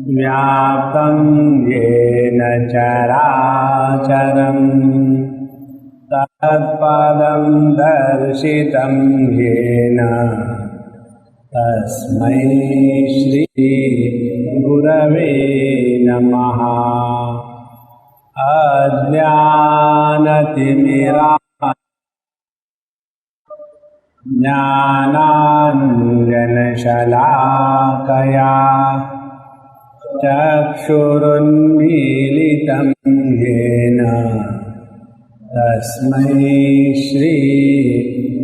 व्याप्तं येन चराचरं तत्पदं दर्शितं येन तस्मै श्री गुरवे नमः। ज्ञानाञ्जनशलाकया चक्षुरुन्मीलितं येन तस्मै श्री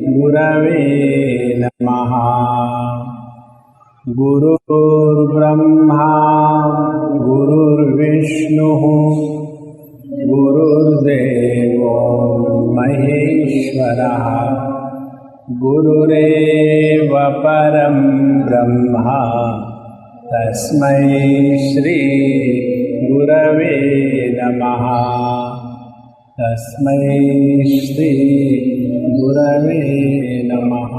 गुरवे नमः। गुरुर्ब्रह्मा गुरुर्विष्णुः गुरुर्देवो महेश्वरः गुरुरेव परं ब्रह्म तस्मै श्री गुरवे नमः। तस्मै श्री गुरवे नमः।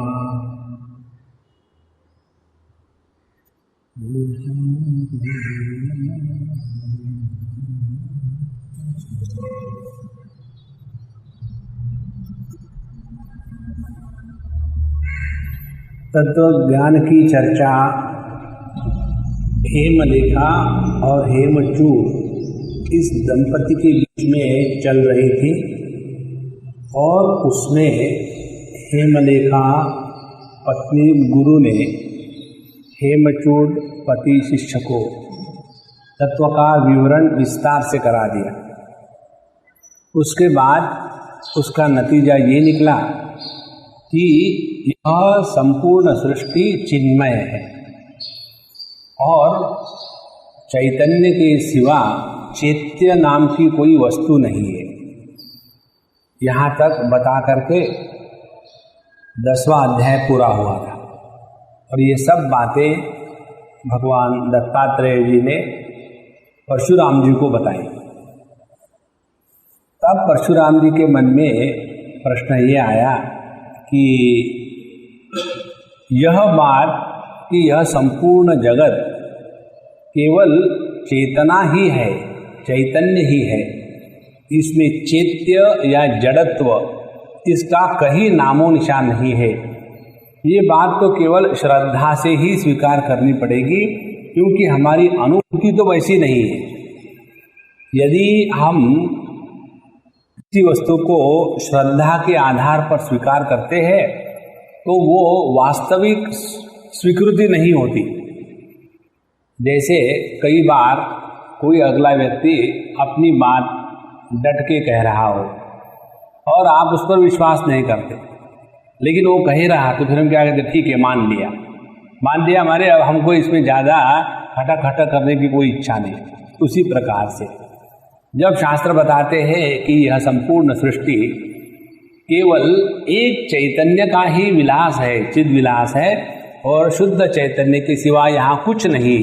तत्व ज्ञान की चर्चा हेमलेखा और हेमचूड़ इस दंपति के बीच में चल रही थी और उसमें हेमलेखा पत्नी गुरु ने हेमचूड़ पति शिष्य को तत्व का विवरण विस्तार से करा दिया। उसके बाद उसका नतीजा ये निकला कि यह संपूर्ण सृष्टि चिन्मय है और चैतन्य के सिवा चैत्य नाम की कोई वस्तु नहीं है। यहाँ तक बता करके 10वां अध्याय पूरा हुआ था और ये सब बातें भगवान दत्तात्रेय जी ने परशुराम जी को बताई। तब परशुराम जी के मन में प्रश्न ये आया कि यह बात कि यह संपूर्ण जगत केवल चेतना ही है, चैतन्य ही है, इसमें चैत्य या जड़त्व इसका कहीं नामो निशान नहीं है। ये बात तो केवल श्रद्धा से ही स्वीकार करनी पड़ेगी क्योंकि हमारी अनुभूति तो वैसी नहीं है। यदि हम किसी वस्तु को श्रद्धा के आधार पर स्वीकार करते हैं तो वो वास्तविक स्वीकृति नहीं होती। जैसे कई बार कोई अगला व्यक्ति अपनी बात डट के कह रहा हो और आप उस पर विश्वास नहीं करते, लेकिन वो कह रहा तो फिर हम क्या कहते, ठीक है मान लिया हमारे, अब हमको इसमें ज़्यादा खटा करने की कोई इच्छा नहीं। उसी प्रकार से जब शास्त्र बताते हैं कि यह संपूर्ण सृष्टि केवल एक चैतन्य का ही विलास है, चिद विलास है और शुद्ध चैतन्य के सिवा यहाँ कुछ नहीं,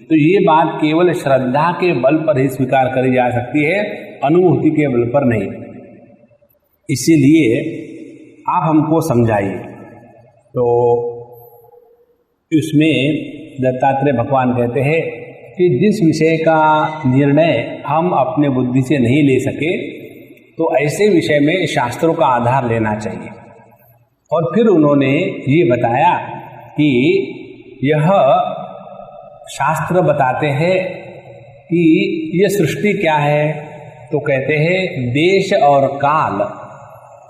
तो ये बात केवल श्रद्धा के बल पर ही स्वीकार करी जा सकती है, अनुभूति के बल पर नहीं। इसीलिए आप हमको समझाइए। तो इसमें दत्तात्रेय भगवान कहते हैं कि जिस विषय का निर्णय हम अपने बुद्धि से नहीं ले सके तो ऐसे विषय में शास्त्रों का आधार लेना चाहिए। और फिर उन्होंने ये बताया कि यह शास्त्र बताते हैं कि यह सृष्टि क्या है, तो कहते हैं देश और काल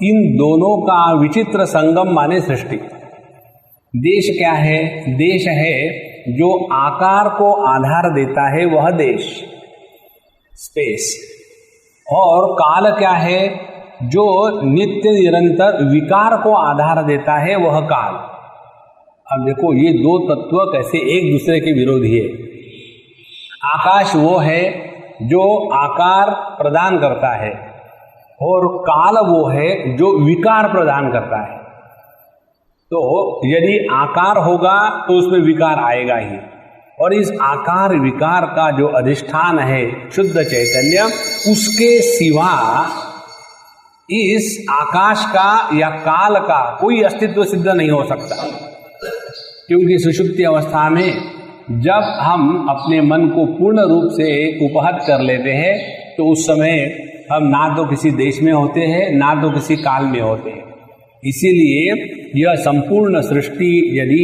इन दोनों का विचित्र संगम माने सृष्टि। देश क्या है? देश है जो आकार को आधार देता है, वह देश, स्पेस। और काल क्या है? जो नित्य निरंतर विकार को आधार देता है, वह काल। अब देखो ये दो तत्व कैसे एक दूसरे के विरोधी है। आकाश वो है जो आकार प्रदान करता है और काल वो है जो विकार प्रदान करता है। तो यदि आकार होगा तो उसमें विकार आएगा ही, और इस आकार विकार का जो अधिष्ठान है शुद्ध चैतन्य, उसके सिवा इस आकाश का या काल का कोई अस्तित्व सिद्ध नहीं हो सकता। क्योंकि सुषुप्ति अवस्था में जब हम अपने मन को पूर्ण रूप से उपहत कर लेते हैं तो उस समय हम ना तो किसी देश में होते हैं ना तो किसी काल में होते हैं। इसीलिए यह संपूर्ण सृष्टि यदि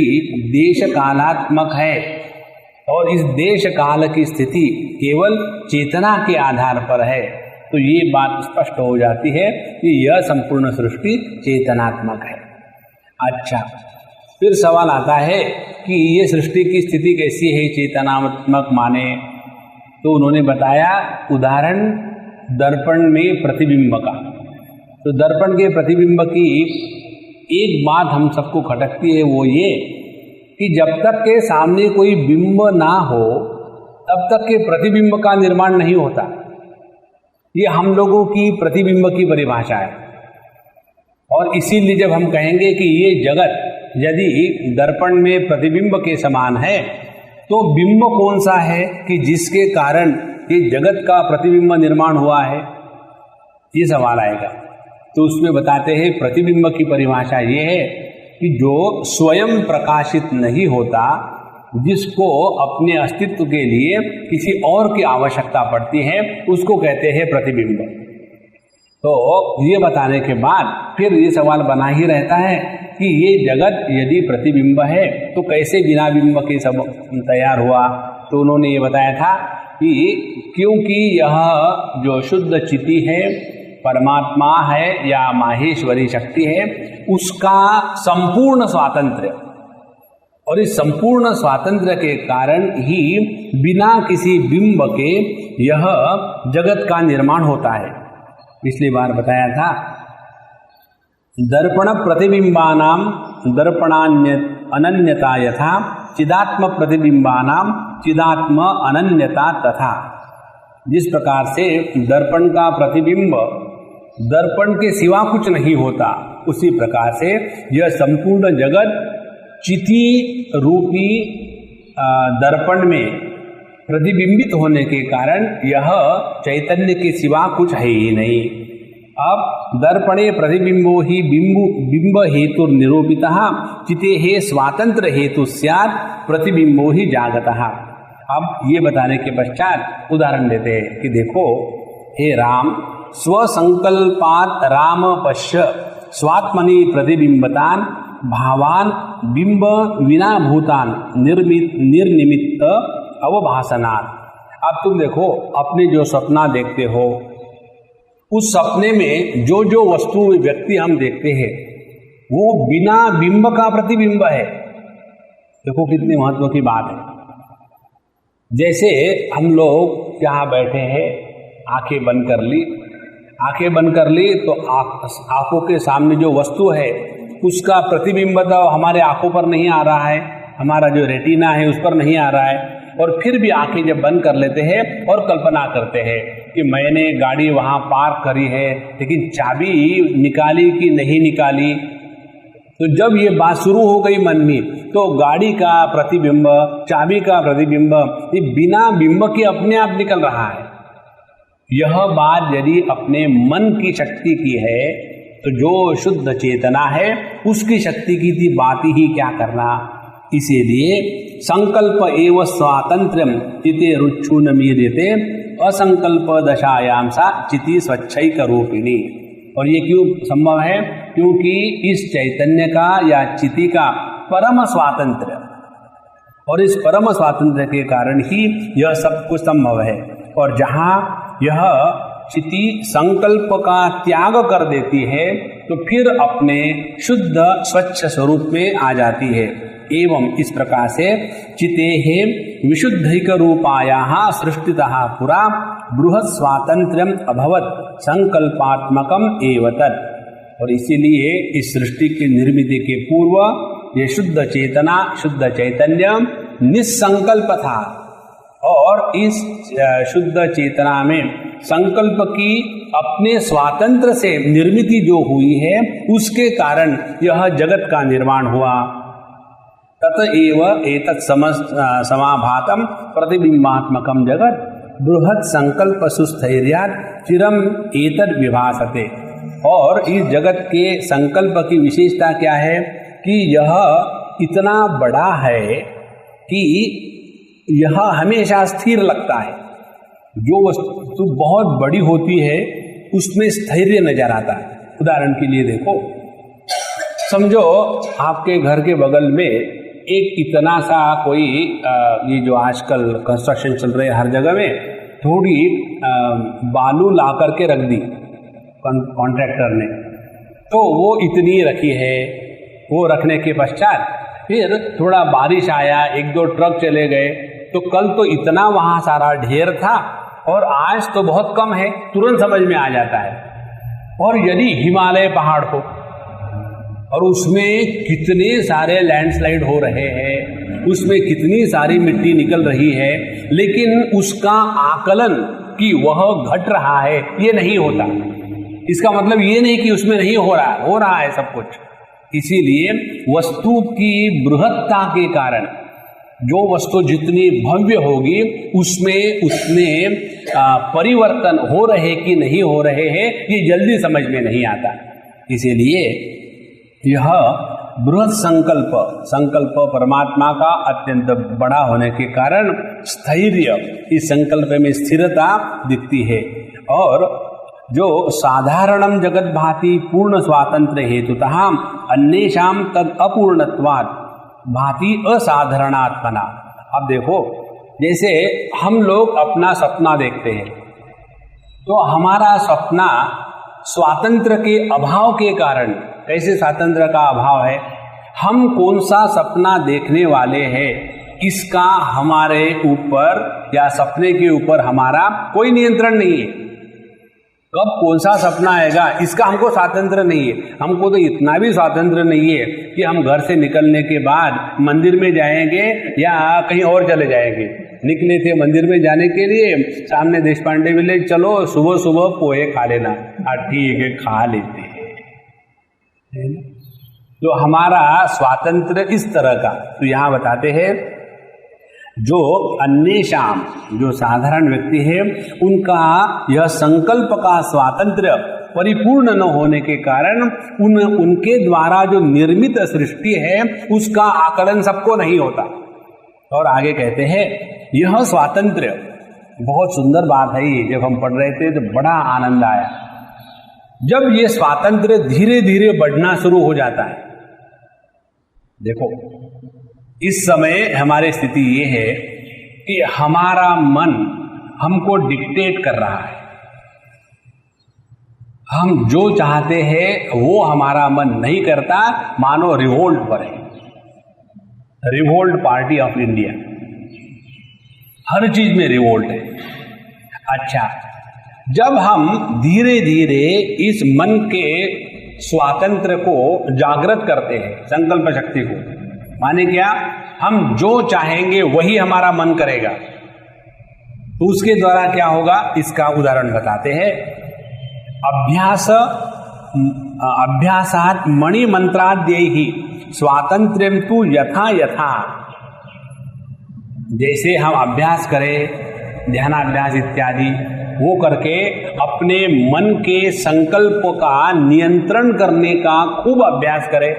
देश कालात्मक है और इस देश काल की स्थिति केवल चेतना के आधार पर है तो ये बात स्पष्ट हो जाती है कि यह संपूर्ण सृष्टि चेतनात्मक है। अच्छा, फिर सवाल आता है कि ये सृष्टि की स्थिति कैसी है चेतनात्मक माने? तो उन्होंने बताया उदाहरण दर्पण में प्रतिबिंब का। तो दर्पण के प्रतिबिंब की एक बात हम सबको खटकती है, वो ये कि जब तक के सामने कोई बिंब ना हो तब तक के प्रतिबिंब का निर्माण नहीं होता। ये हम लोगों की प्रतिबिंब की परिभाषा है। और इसीलिए जब हम कहेंगे कि ये जगत यदि दर्पण में प्रतिबिंब के समान है तो बिंब कौन सा है कि जिसके कारण ये जगत का प्रतिबिंब निर्माण हुआ है, ये सवाल आएगा। तो उसमें बताते हैं प्रतिबिंब की परिभाषा ये है कि जो स्वयं प्रकाशित नहीं होता, जिसको अपने अस्तित्व के लिए किसी और की आवश्यकता पड़ती है, उसको कहते हैं प्रतिबिंब। तो ये बताने के बाद फिर ये सवाल बना ही रहता है कि ये जगत यदि प्रतिबिंब है तो कैसे बिना बिंब के सब तैयार हुआ? तो उन्होंने ये बताया था कि क्योंकि यह जो शुद्ध चिति है, परमात्मा है या माहेश्वरी शक्ति है, उसका संपूर्ण स्वातंत्र्य, और इस संपूर्ण स्वातंत्र्य के कारण ही बिना किसी बिंब के यह जगत का निर्माण होता है। पिछली बार बताया था दर्पण प्रतिबिंबानाम दर्पणान्य अनन्यता यथा चिदात्म प्रतिबिंबानाम चिदात्म अनन्यता तथा। जिस प्रकार से दर्पण का प्रतिबिंब दर्पण के सिवा कुछ नहीं होता, उसी प्रकार से यह संपूर्ण जगत चिति रूपी दर्पण में प्रतिबिंबित होने के कारण यह चैतन्य के सिवा कुछ है ही नहीं। अब दर्पणे प्रतिबिंबो ही बिंब हेतु निरूपितः चिते स्वातंत्र हेतु स्यात् प्रतिबिंबो ही जागतः। अब ये बताने के पश्चात उदाहरण देते हैं कि देखो हे राम, स्वसंकल्पात राम पश्य स्वात्मनि प्रतिबिंबतान भावान बिंब विना भूतान निर्निमित्त अवभासनात्। अब तुम देखो अपने जो सपना देखते हो, उस सपने में जो जो वस्तु व्यक्ति हम देखते हैं वो बिना बिंब का प्रतिबिंब है। देखो कितनी महत्व की बात है। जैसे हम लोग यहाँ बैठे हैं, आंखें बंद कर ली तो आंखों के सामने जो वस्तु है उसका प्रतिबिंब तो हमारे आंखों पर नहीं आ रहा है, हमारा जो रेटिना है उस पर नहीं आ रहा है। और फिर भी आंखें जब बंद कर लेते हैं और कल्पना करते हैं कि मैंने गाड़ी वहाँ पार्क करी है लेकिन चाबी निकाली कि नहीं निकाली, तो जब ये बात शुरू हो गई मन में तो गाड़ी का प्रतिबिंब, चाबी का प्रतिबिंब ये बिना बिंब के अपने आप निकल रहा है। यह बात यदि अपने मन की शक्ति की है तो जो शुद्ध चेतना है उसकी शक्ति की थी बात ही क्या करना। इसीलिए संकल्प एव स्वातंत्र्यम चिते रुच्छून मीर्यते असंकल्प दशायाम सा चिति स्वच्छैक रूपिणी। और ये क्यों संभव है? क्योंकि इस चैतन्य का या चिति का परम स्वातंत्र्य, और इस परम स्वातंत्र्य के कारण ही यह सब कुछ संभव है। और जहाँ यह चिति संकल्प का त्याग कर देती है तो फिर अपने शुद्ध स्वच्छ स्वरूप में आ जाती है। एवं इस प्रकार से चितेः विशुद्धिक रूपायाः सृष्टितः पुरा बृहत् स्वातंत्र्यम अभवत् संकल्पात्मकम एव तत्। और इसीलिए इस सृष्टि की निर्मित के पूर्व ये शुद्ध चेतना, शुद्ध चैतन्य निसंकल्प था, और इस शुद्ध चेतना में संकल्प की अपने स्वातंत्र से निर्मित जो हुई है उसके कारण यह जगत का निर्माण हुआ। ततएव एतत् समाभातम प्रतिबिंबात्मकम जगत बृहत् संकल्प सुस्थैर्यात् चिरम एतद् विभासते। और इस जगत के संकल्प की विशेषता क्या है कि यह इतना बड़ा है कि यह हमेशा स्थिर लगता है। जो वस्तु बहुत बड़ी होती है उसमें स्थैर्य नजर आता है। उदाहरण के लिए देखो, समझो आपके घर के बगल में एक इतना सा कोई ये जो आजकल कंस्ट्रक्शन चल रहे हर जगह में, थोड़ी बालू ला करके रख दी कॉन्ट्रैक्टर ने, तो वो इतनी रखी है। वो रखने के पश्चात फिर थोड़ा बारिश आया, एक दो ट्रक चले गए, तो कल तो इतना वहाँ सारा ढेर था और आज तो बहुत कम है, तुरंत समझ में आ जाता है। और यदि हिमालय पहाड़ हो और उसमें कितने सारे लैंडस्लाइड हो रहे हैं, उसमें कितनी सारी मिट्टी निकल रही है, लेकिन उसका आकलन कि वह घट रहा है ये नहीं होता। इसका मतलब ये नहीं कि उसमें नहीं हो रहा है सब कुछ। इसीलिए वस्तु की बृहत्ता के कारण जो वस्तु जितनी भव्य होगी उसमें उतने परिवर्तन हो रहे कि नहीं हो रहे हैं ये जल्दी समझ में नहीं आता। इसीलिए यह बृहत संकल्प परमात्मा का अत्यंत बड़ा होने के कारण स्थैर्य, इस संकल्प में स्थिरता दिखती है। और जो साधारणम जगत भाति पूर्ण स्वातंत्र हेतुतः अन्येषां तद अपूर्णत्वात् भाति असाधारणात्मना। अब देखो, जैसे हम लोग अपना सपना देखते हैं तो हमारा सपना स्वातंत्र के अभाव के कारण, कैसे स्वातंत्र का अभाव है, हम कौन सा सपना देखने वाले हैं इसका हमारे ऊपर या सपने के ऊपर हमारा कोई नियंत्रण नहीं है। कब कौन सा सपना आएगा इसका हमको स्वातंत्र नहीं है। हमको तो इतना भी स्वातंत्र नहीं है कि हम घर से निकलने के बाद मंदिर में जाएंगे या कहीं और चले जाएंगे। निकले थे मंदिर में जाने के लिए, सामने देश पांडे मिले, चलो सुबह सुबह पोहे खा लेना। ठीक है, खा लेते हैं। तो हमारा स्वातंत्र इस तरह का, तो यहाँ बताते हैं जो अन्येषाम, जो साधारण व्यक्ति है, उनका यह संकल्प का स्वातंत्र्य परिपूर्ण न होने के कारण उनके द्वारा जो निर्मित सृष्टि है उसका आकलन सबको नहीं होता। और आगे कहते हैं यह स्वातंत्र्य, बहुत सुंदर बात है ये, जब हम पढ़ रहे थे तो बड़ा आनंद आया। जब ये स्वातंत्र्य धीरे धीरे बढ़ना शुरू हो जाता है, देखो इस समय हमारी स्थिति ये है कि हमारा मन हमको डिक्टेट कर रहा है। हम जो चाहते हैं वो हमारा मन नहीं करता, मानो रिवोल्ट पर है। रिवोल्ट पार्टी ऑफ इंडिया, हर चीज में रिवोल्ट है। अच्छा, जब हम धीरे धीरे इस मन के स्वातंत्र को जागृत करते हैं, संकल्प शक्ति को, माने क्या, हम जो चाहेंगे वही हमारा मन करेगा, तो उसके द्वारा क्या होगा इसका उदाहरण बताते हैं। अभ्यासात् मणि मंत्राद्यैहि स्वातंत्र्यं तु यथा यथा। जैसे हम अभ्यास करें, ध्यानाभ्यास इत्यादि, वो करके अपने मन के संकल्प का नियंत्रण करने का खूब अभ्यास करें।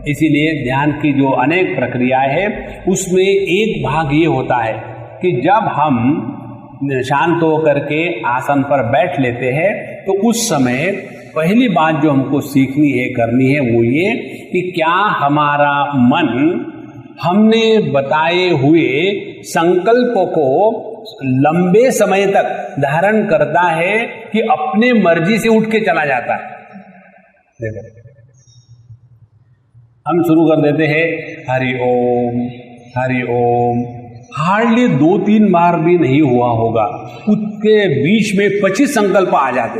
इसीलिए ध्यान की जो अनेक प्रक्रियाएं हैं उसमें एक भाग ये होता है कि जब हम शांत होकर के आसन पर बैठ लेते हैं तो उस समय पहली बात जो हमको सीखनी है, करनी है, वो ये कि क्या हमारा मन हमने बताए हुए संकल्प को लंबे समय तक धारण करता है कि अपने मर्जी से उठ के चला जाता है। देखो, हम शुरू कर देते हैं हरि ओम हरि ओम, हार्डली 2-3 बार भी नहीं हुआ होगा, उसके बीच में 25 संकल्प आ जाते,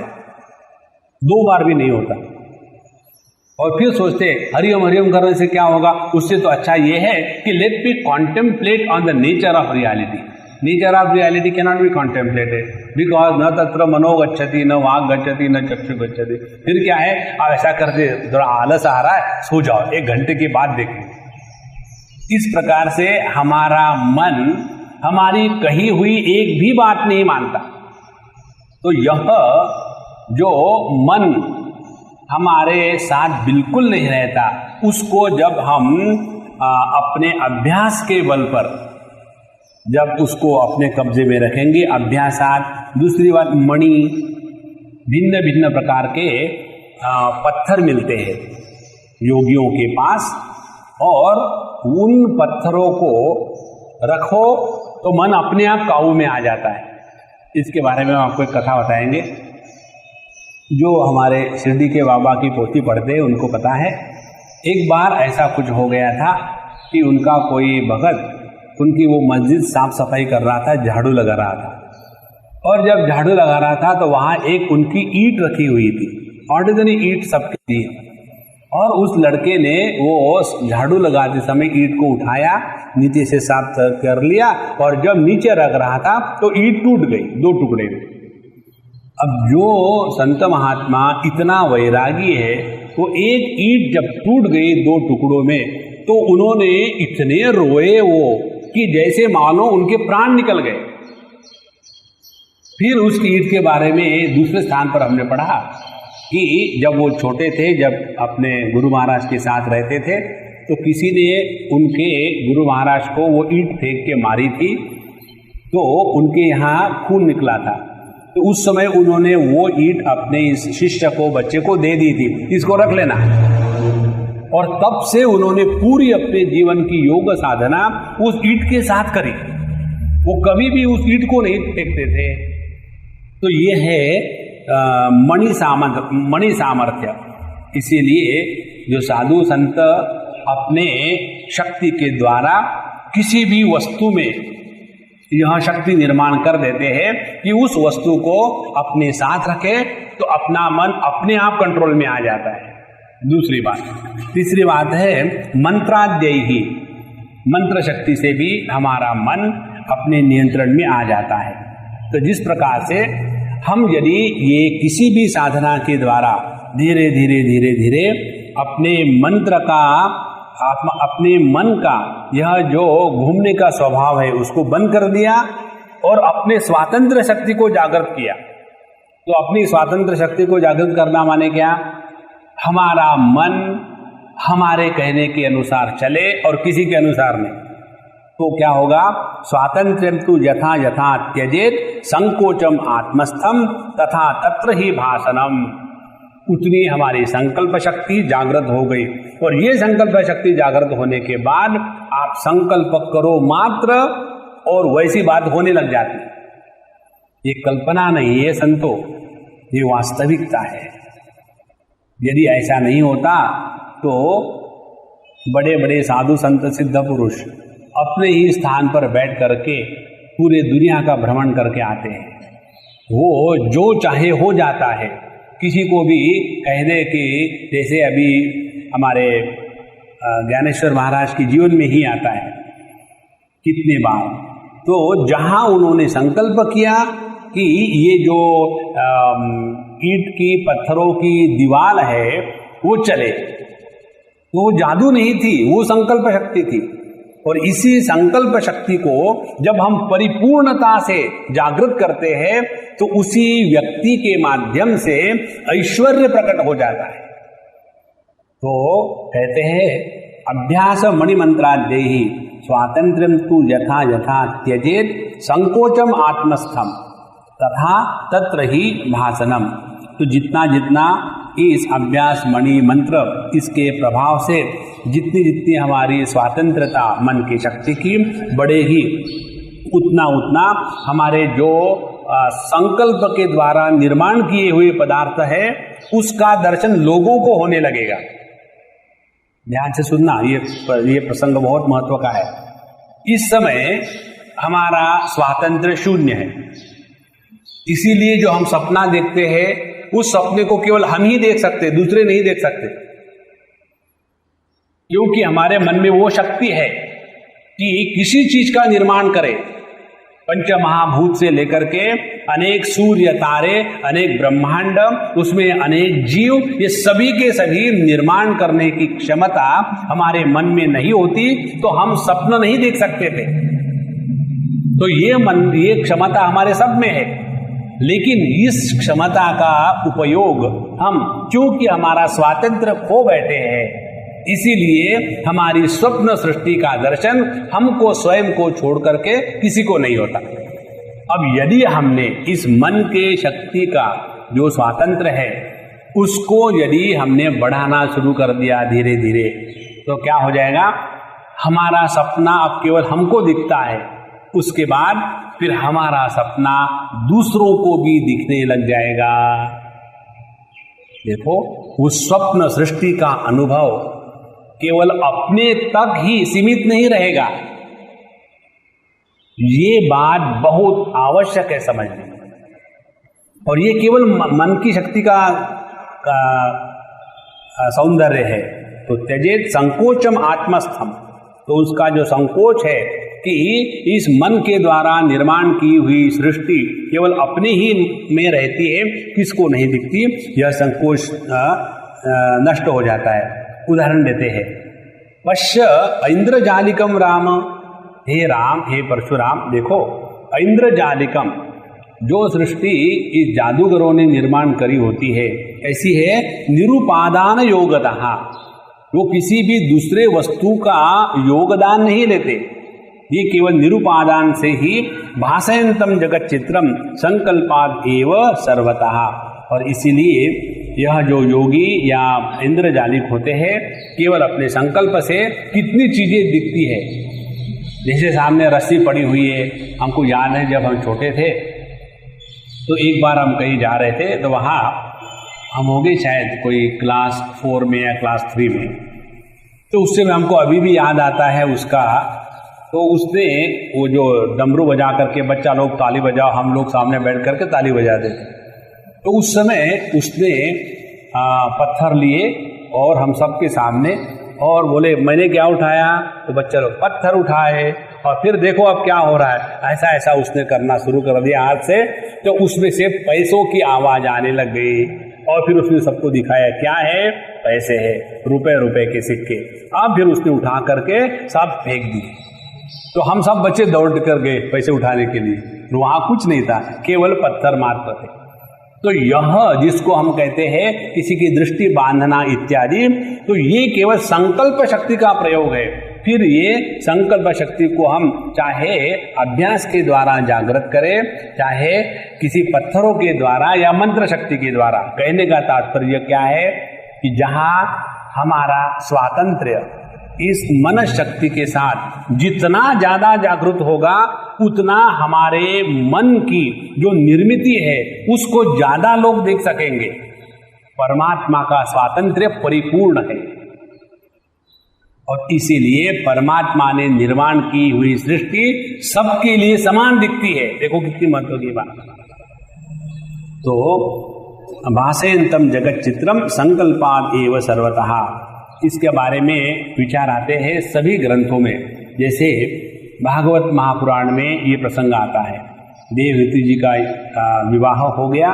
2 बार भी नहीं होता। और फिर सोचते हरिओम हरिओम करने से क्या होगा, उससे तो अच्छा ये है कि let me contemplate on the nature of reality. Nature of reality cannot be contemplated because न तत्र मनो गच्छति, न वाग गच्छति, न चक्षु गच्छति। फिर क्या है, आप ऐसा करते, थोड़ा आलस आ रहा है, सो जाओ, 1 घंटे के बाद देखें। इस प्रकार से हमारा मन हमारी कही हुई एक भी बात नहीं मानता। तो यह जो मन हमारे साथ बिल्कुल नहीं रहता, उसको जब हम अपने अभ्यास के बल पर जब उसको अपने कब्जे में रखेंगे, अभ्यासात। दूसरी बात, मणि, भिन्न भिन्न प्रकार के पत्थर मिलते हैं योगियों के पास, और उन पत्थरों को रखो तो मन अपने आप काबू में आ जाता है। इसके बारे में हम आपको एक कथा बताएंगे। जो हमारे शिरडी के बाबा की पोथी पढ़ते हैं उनको पता है। एक बार ऐसा कुछ हो गया था कि उनका कोई भगत उनकी वो मस्जिद साफ सफाई कर रहा था, झाड़ू लगा रहा था। और जब झाड़ू लगा रहा था तो वहाँ एक उनकी ईंट रखी हुई थी, ऑर्डिनरी ईंट सबके लिए। और उस लड़के ने वो झाड़ू लगाते समय ईंट को उठाया, नीचे से साफ कर लिया, और जब नीचे रख रहा था तो ईंट टूट गई 2 टुकड़े में। अब जो संत महात्मा इतना वैरागी है, वो एक ईंट जब टूट गई 2 टुकड़ों में तो उन्होंने इतने रोए वो कि जैसे मानो उनके प्राण निकल गए। फिर उस ईंट के बारे में दूसरे स्थान पर हमने पढ़ा कि जब वो छोटे थे, जब अपने गुरु महाराज के साथ रहते थे, तो किसी ने उनके गुरु महाराज को वो ईंट फेंक के मारी थी, तो उनके यहाँ खून निकला था। तो उस समय उन्होंने वो ईंट अपने इस शिष्य को, बच्चे को दे दी थी, इसको रख लेना। और तब से उन्होंने पूरी अपने जीवन की योग साधना उस ईंट के साथ करी। वो कभी भी उस ईंट को नहीं फेंकते थे। तो ये है मणि सामर्थ्य। इसीलिए जो साधु संत अपने शक्ति के द्वारा किसी भी वस्तु में यह शक्ति निर्माण कर देते हैं कि उस वस्तु को अपने साथ रखे तो अपना मन अपने आप कंट्रोल में आ जाता है। दूसरी बात, तीसरी बात है मंत्राद्ययी, मंत्र शक्ति से भी हमारा मन अपने नियंत्रण में आ जाता है। तो जिस प्रकार से हम यदि ये किसी भी साधना के द्वारा धीरे धीरे धीरे धीरे अपने मंत्र का, अपने मन का यह जो घूमने का स्वभाव है उसको बंद कर दिया और अपने स्वातंत्र शक्ति को जागृत किया। तो अपनी स्वातंत्र शक्ति को जागृत करना माने क्या? हमारा मन हमारे कहने के अनुसार चले और किसी के अनुसार नहीं। तो क्या होगा? स्वातंत्र्यम तु यथा यथा त्यजेत संकोचम आत्मस्थम तथा तत्र ही भाषणम। उतनी हमारी संकल्प शक्ति जागृत हो गई, और ये संकल्प शक्ति जागृत होने के बाद आप संकल्प करो मात्र और वैसी बात होने लग जाती। ये कल्पना नहीं है संतो, ये वास्तविकता है। यदि ऐसा नहीं होता तो बड़े बड़े साधु संत सिद्ध पुरुष अपने ही स्थान पर बैठ करके पूरे दुनिया का भ्रमण करके आते हैं। वो जो चाहे हो जाता है। किसी को भी कह दे कि जैसे अभी हमारे ज्ञानेश्वर महाराज के जीवन में ही आता है कितने बार, तो जहाँ उन्होंने संकल्प किया कि ये जो ईंट की पत्थरों की दीवार है वो चले, तो वो जादू नहीं थी, वो संकल्प शक्ति थी। और इसी संकल्प शक्ति को जब हम परिपूर्णता से जागृत करते हैं तो उसी व्यक्ति के माध्यम से ऐश्वर्य प्रकट हो जाता है। तो कहते हैं अभ्यास मणिमंत्राद्यैहि स्वातंत्र्यम तु यथा यथा त्यजेत संकोचम आत्मस्थम तथा तत्र ही भाषणम। तो जितना जितना इस अभ्यास मणि मंत्र इसके प्रभाव से जितनी जितनी हमारी स्वातंत्रता मन की शक्ति की बढ़ेगी, उतना उतना हमारे जो संकल्प के द्वारा निर्माण किए हुए पदार्थ है उसका दर्शन लोगों को होने लगेगा। ध्यान से सुनना, ये प्रसंग बहुत महत्व का है। इस समय हमारा स्वातंत्र्य शून्य है, इसीलिए जो हम सपना देखते हैं उस सपने को केवल हम ही देख सकते, दूसरे नहीं देख सकते। क्योंकि हमारे मन में वो शक्ति है कि किसी चीज का निर्माण करे। पंच महाभूत से लेकर के अनेक सूर्य तारे, अनेक ब्रह्मांड, उसमें अनेक जीव, ये सभी के सभी निर्माण करने की क्षमता हमारे मन में नहीं होती तो हम स्वप्न नहीं देख सकते थे। तो ये क्षमता हमारे सब में है, लेकिन इस क्षमता का उपयोग हम, क्योंकि हमारा स्वातंत्र्य खो बैठे हैं, इसीलिए हमारी स्वप्न सृष्टि का दर्शन हमको स्वयं को छोड़ करके किसी को नहीं होता। अब यदि हमने इस मन के शक्ति का जो स्वातंत्र है उसको यदि हमने बढ़ाना शुरू कर दिया धीरे धीरे, तो क्या हो जाएगा, हमारा सपना अब केवल हमको दिखता है, उसके बाद फिर हमारा सपना दूसरों को भी दिखने लग जाएगा। देखो, उस स्वप्न सृष्टि का अनुभव केवल अपने तक ही सीमित नहीं रहेगा। ये बात बहुत आवश्यक है समझने, और ये केवल मन की शक्ति का सौंदर्य है। तो त्यजेत संकोचम आत्मस्थम, तो उसका जो संकोच है कि इस मन के द्वारा निर्माण की हुई सृष्टि केवल अपने ही में रहती है, किसको नहीं दिखती, यह संकोच नष्ट हो जाता है। उदाहरण देते हैं, पश्य ऐन्द्रजालिकम राम, हे राम, हे परशुराम, देखो ऐन्द्रजालिकम, जो सृष्टि इस जादूगरों ने निर्माण करी होती है ऐसी है निरुपादान योगतः, वो किसी भी दूसरे वस्तु का योगदान नहीं लेते, ये केवल निरुपादान से ही भासयन्तम जगत चित्रम संकल्पाद एव सर्वतः। और इसीलिए यह जो योगी या इंद्रजालिक होते हैं केवल अपने संकल्प से कितनी चीजें दिखती है। जैसे सामने रस्सी पड़ी हुई है, हमको याद है जब हम छोटे थे तो एक बार हम कहीं जा रहे थे, तो वहाँ हम हो गए शायद कोई क्लास 4 में या क्लास 3 में, तो उससे हमको अभी भी याद आता है उसका। तो उसने वो जो डमरू बजा करके बच्चा लोग ताली बजाओ, हम लोग सामने बैठ करके ताली बजाते थे, तो उस समय उसने पत्थर लिए और हम सबके सामने, और बोले मैंने क्या उठाया, तो बच्चे लोग पत्थर उठाए, और फिर देखो अब क्या हो रहा है, ऐसा ऐसा उसने करना शुरू कर दिया हाथ से, तो उसमें से पैसों की आवाज आने लग गई, और फिर उसने सबको दिखाया क्या है, पैसे है, रुपए के सिक्के। अब फिर उसने उठा करके सब फेंक दिए, तो हम सब बच्चे दौड़ कर गए पैसे उठाने के लिए, वहां कुछ नहीं था, केवल पत्थर मात्र थे। तो यह जिसको हम कहते हैं किसी की दृष्टि बांधना इत्यादि, तो ये केवल संकल्प शक्ति का प्रयोग है। फिर ये संकल्प शक्ति को हम चाहे अभ्यास के द्वारा जागृत करें, चाहे किसी पत्थरों के द्वारा या मंत्र शक्ति के द्वारा। कहने का तात्पर्य क्या है कि जहां हमारा स्वातंत्र्य इस मन शक्ति के साथ जितना ज्यादा जागृत होगा, उतना हमारे मन की जो निर्मिति है उसको ज्यादा लोग देख सकेंगे। परमात्मा का स्वातंत्र्य परिपूर्ण है, और इसीलिए परमात्मा ने निर्माण की हुई सृष्टि सबके लिए समान दिखती है। देखो कितनी महत्व की बात। तो भासयन्तम जगत चित्रम संकल्पाद एव सर्वतः, इसके बारे में विचार आते हैं सभी ग्रंथों में। जैसे भागवत महापुराण में ये प्रसंग आता है, देवहूति जी का विवाह हो गया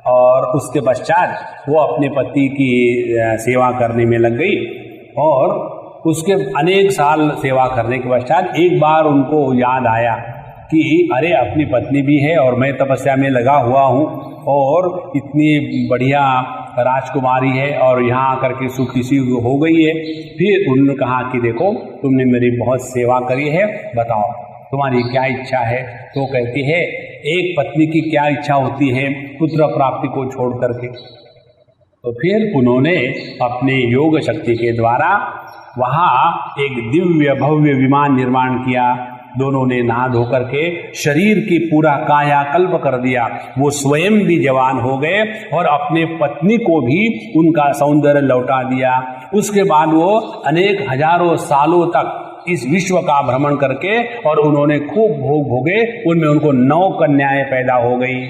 और उसके पश्चात वो अपने पति की सेवा करने में लग गई, और उसके अनेक साल सेवा करने के पश्चात एक बार उनको याद आया कि अरे अपनी पत्नी भी है और मैं तपस्या में लगा हुआ हूँ, और इतनी बढ़िया राजकुमारी है और यहाँ आकर के सुखी सी हो गई है। फिर उन्होंने कहा कि देखो तुमने मेरी बहुत सेवा करी है, बताओ तुम्हारी क्या इच्छा है। तो कहती है एक पत्नी की क्या इच्छा होती है पुत्र प्राप्ति को छोड़ करके। तो फिर उन्होंने अपने योग शक्ति के द्वारा वहाँ एक दिव्य भव्य विमान निर्माण किया। दोनों ने नहा धो करके शरीर की पूरा कायाकल्प कर दिया, वो स्वयं भी जवान हो गए और अपने पत्नी को भी उनका सौंदर्य लौटा दिया। उसके बाद वो अनेक हजारों सालों तक इस विश्व का भ्रमण करके और उन्होंने खूब भोग भोगे, उनमें उनको 9 कन्याएं पैदा हो गई।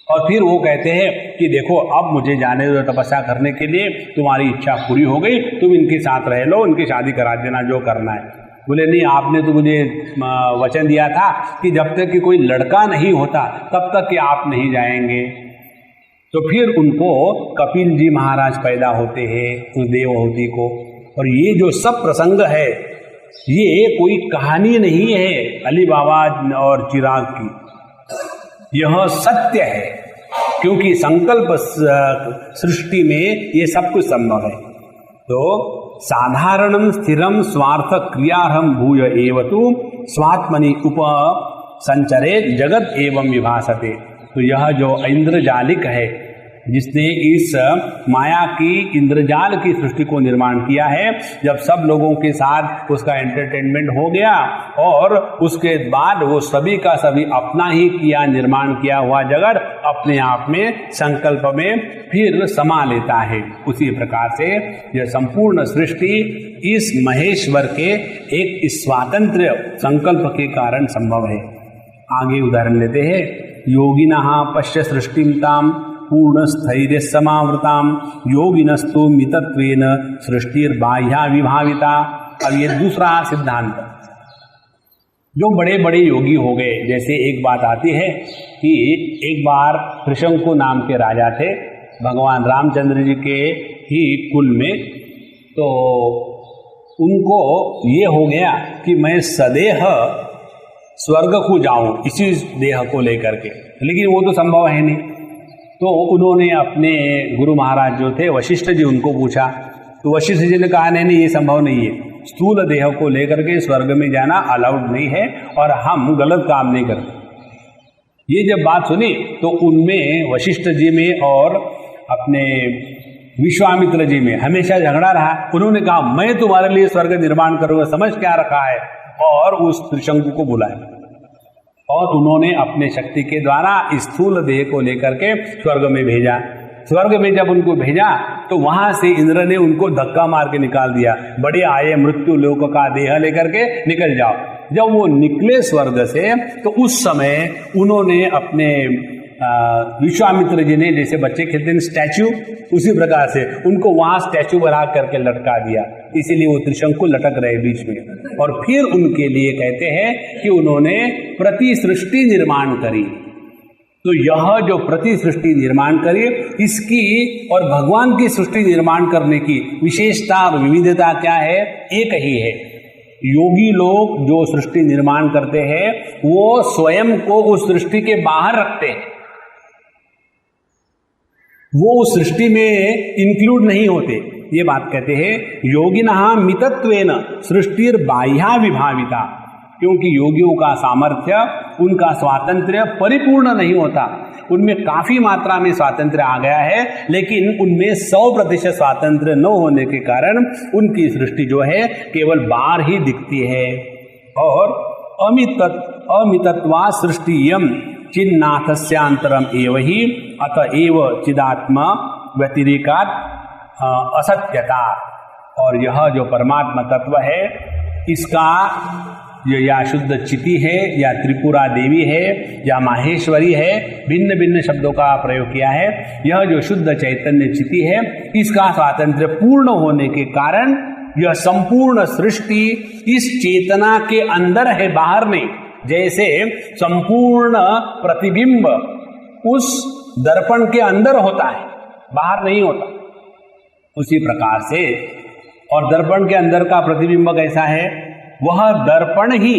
और फिर वो कहते हैं कि देखो अब मुझे जाने दो तपस्या करने के लिए, तुम्हारी इच्छा पूरी हो गई, तुम इनके साथ रह लो, उनकी शादी करा देना जो करना है। बोले नहीं, आपने तो मुझे वचन दिया था कि जब तक कि कोई लड़का नहीं होता तब तक कि आप नहीं जाएंगे। तो फिर उनको कपिल जी महाराज पैदा होते हैं उस देवहूति को। और ये जो सब प्रसंग है ये कोई कहानी नहीं है अली बाबा और चिराग की, यह सत्य है, क्योंकि संकल्प सृष्टि में ये सब कुछ संभव है। तो साधारणं स्थिरं स्वार्थ क्रियारहं भूय एव तु स्वात्मनि उप संचरे जगत एवं विभासते। तो यह जो इंद्रजालिक है, जिसने इस माया की इंद्रजाल की सृष्टि को निर्माण किया है, जब सब लोगों के साथ उसका एंटरटेनमेंट हो गया और उसके बाद वो सभी का सभी अपना ही किया निर्माण किया हुआ जगत अपने आप में संकल्प में फिर समा लेता है। उसी प्रकार से यह संपूर्ण सृष्टि इस महेश्वर के एक स्वातंत्र्य संकल्प के कारण संभव है। आगे उदाहरण लेते हैं। योगिनः पश्य सृष्टिं ताम पूर्ण स्थैर्य समावृताम योगिनस्तु मितत्वेन सृष्टिर्बाह्या विभाविता। अब ये दूसरा सिद्धांत, जो बड़े बड़े योगी हो गए, जैसे एक बात आती है कि एक बार त्रिशंकु नाम के राजा थे भगवान रामचंद्र जी के ही कुल में, तो उनको ये हो गया कि मैं सदेह स्वर्ग को जाऊं इसी देह को लेकर के, लेकिन वो तो संभव है नहीं। तो उन्होंने अपने गुरु महाराज जो थे वशिष्ठ जी, उनको पूछा, तो वशिष्ठ जी ने कहा नहीं ये संभव नहीं है, स्थूल देह को लेकर के स्वर्ग में जाना अलाउड नहीं है और हम गलत काम नहीं करते। ये जब बात सुनी तो उनमें वशिष्ठ जी में और अपने विश्वामित्र जी में हमेशा झगड़ा रहा। उन्होंने कहा मैं तुम्हारे लिए स्वर्ग निर्माण करूंगा, समझ क्या रखा है, और उस त्रिशंकु को बुलाया और उन्होंने अपने शक्ति के द्वारा स्थूल देह को लेकर के स्वर्ग में भेजा। स्वर्ग में जब उनको भेजा तो वहां से इंद्र ने उनको धक्का मार के निकाल दिया, बड़े आए मृत्यु लोक का देह लेकर के निकल जाओ। जब वो निकले स्वर्ग से तो उस समय उन्होंने अपने विश्वामित्र जी ने, जैसे बच्चे खेलते हैं स्टैचू, उसी प्रकार से उनको वहां स्टैचू बना करके लटका दिया, इसीलिए वो त्रिशंकु लटक रहे बीच में। और फिर उनके लिए कहते हैं कि उन्होंने प्रति सृष्टि निर्माण करी। तो यह जो प्रति सृष्टि निर्माण करी, इसकी और भगवान की सृष्टि निर्माण करने की विशेषता और विविधता क्या है? एक ही है। योगी लोग जो सृष्टि निर्माण करते हैं वो स्वयं को उस सृष्टि के बाहर रखते हैं, वो उस सृष्टि में इंक्लूड नहीं होते। ये बात कहते हैं योगिनः मितत्वेन सृष्टिर बाह्या विभाविता, क्योंकि योगियों का सामर्थ्य, उनका स्वातंत्र्य परिपूर्ण नहीं होता, उनमें काफी मात्रा में स्वातंत्र्य आ गया है, लेकिन उनमें 100% स्वातंत्र्य न होने के कारण उनकी सृष्टि जो है केवल बाहर ही दिखती है। और अमितत्वा सृष्टियम चिन्नाथस्यांतरम एव ही अतएव चिदात्मा व्यतिरेकात् असत्यता। और यह जो परमात्मा तत्व है, इसका या शुद्ध चिति है या त्रिपुरा देवी है या माहेश्वरी है, भिन्न भिन्न शब्दों का प्रयोग किया है। यह जो शुद्ध चैतन्य चिति है, इसका स्वातंत्र्य पूर्ण होने के कारण यह संपूर्ण सृष्टि इस चेतना के अंदर है, बाहर नहीं। जैसे संपूर्ण प्रतिबिंब उस दर्पण के अंदर होता है, बाहर नहीं होता, उसी प्रकार से। और दर्पण के अंदर का प्रतिबिंब कैसा है? वह दर्पण ही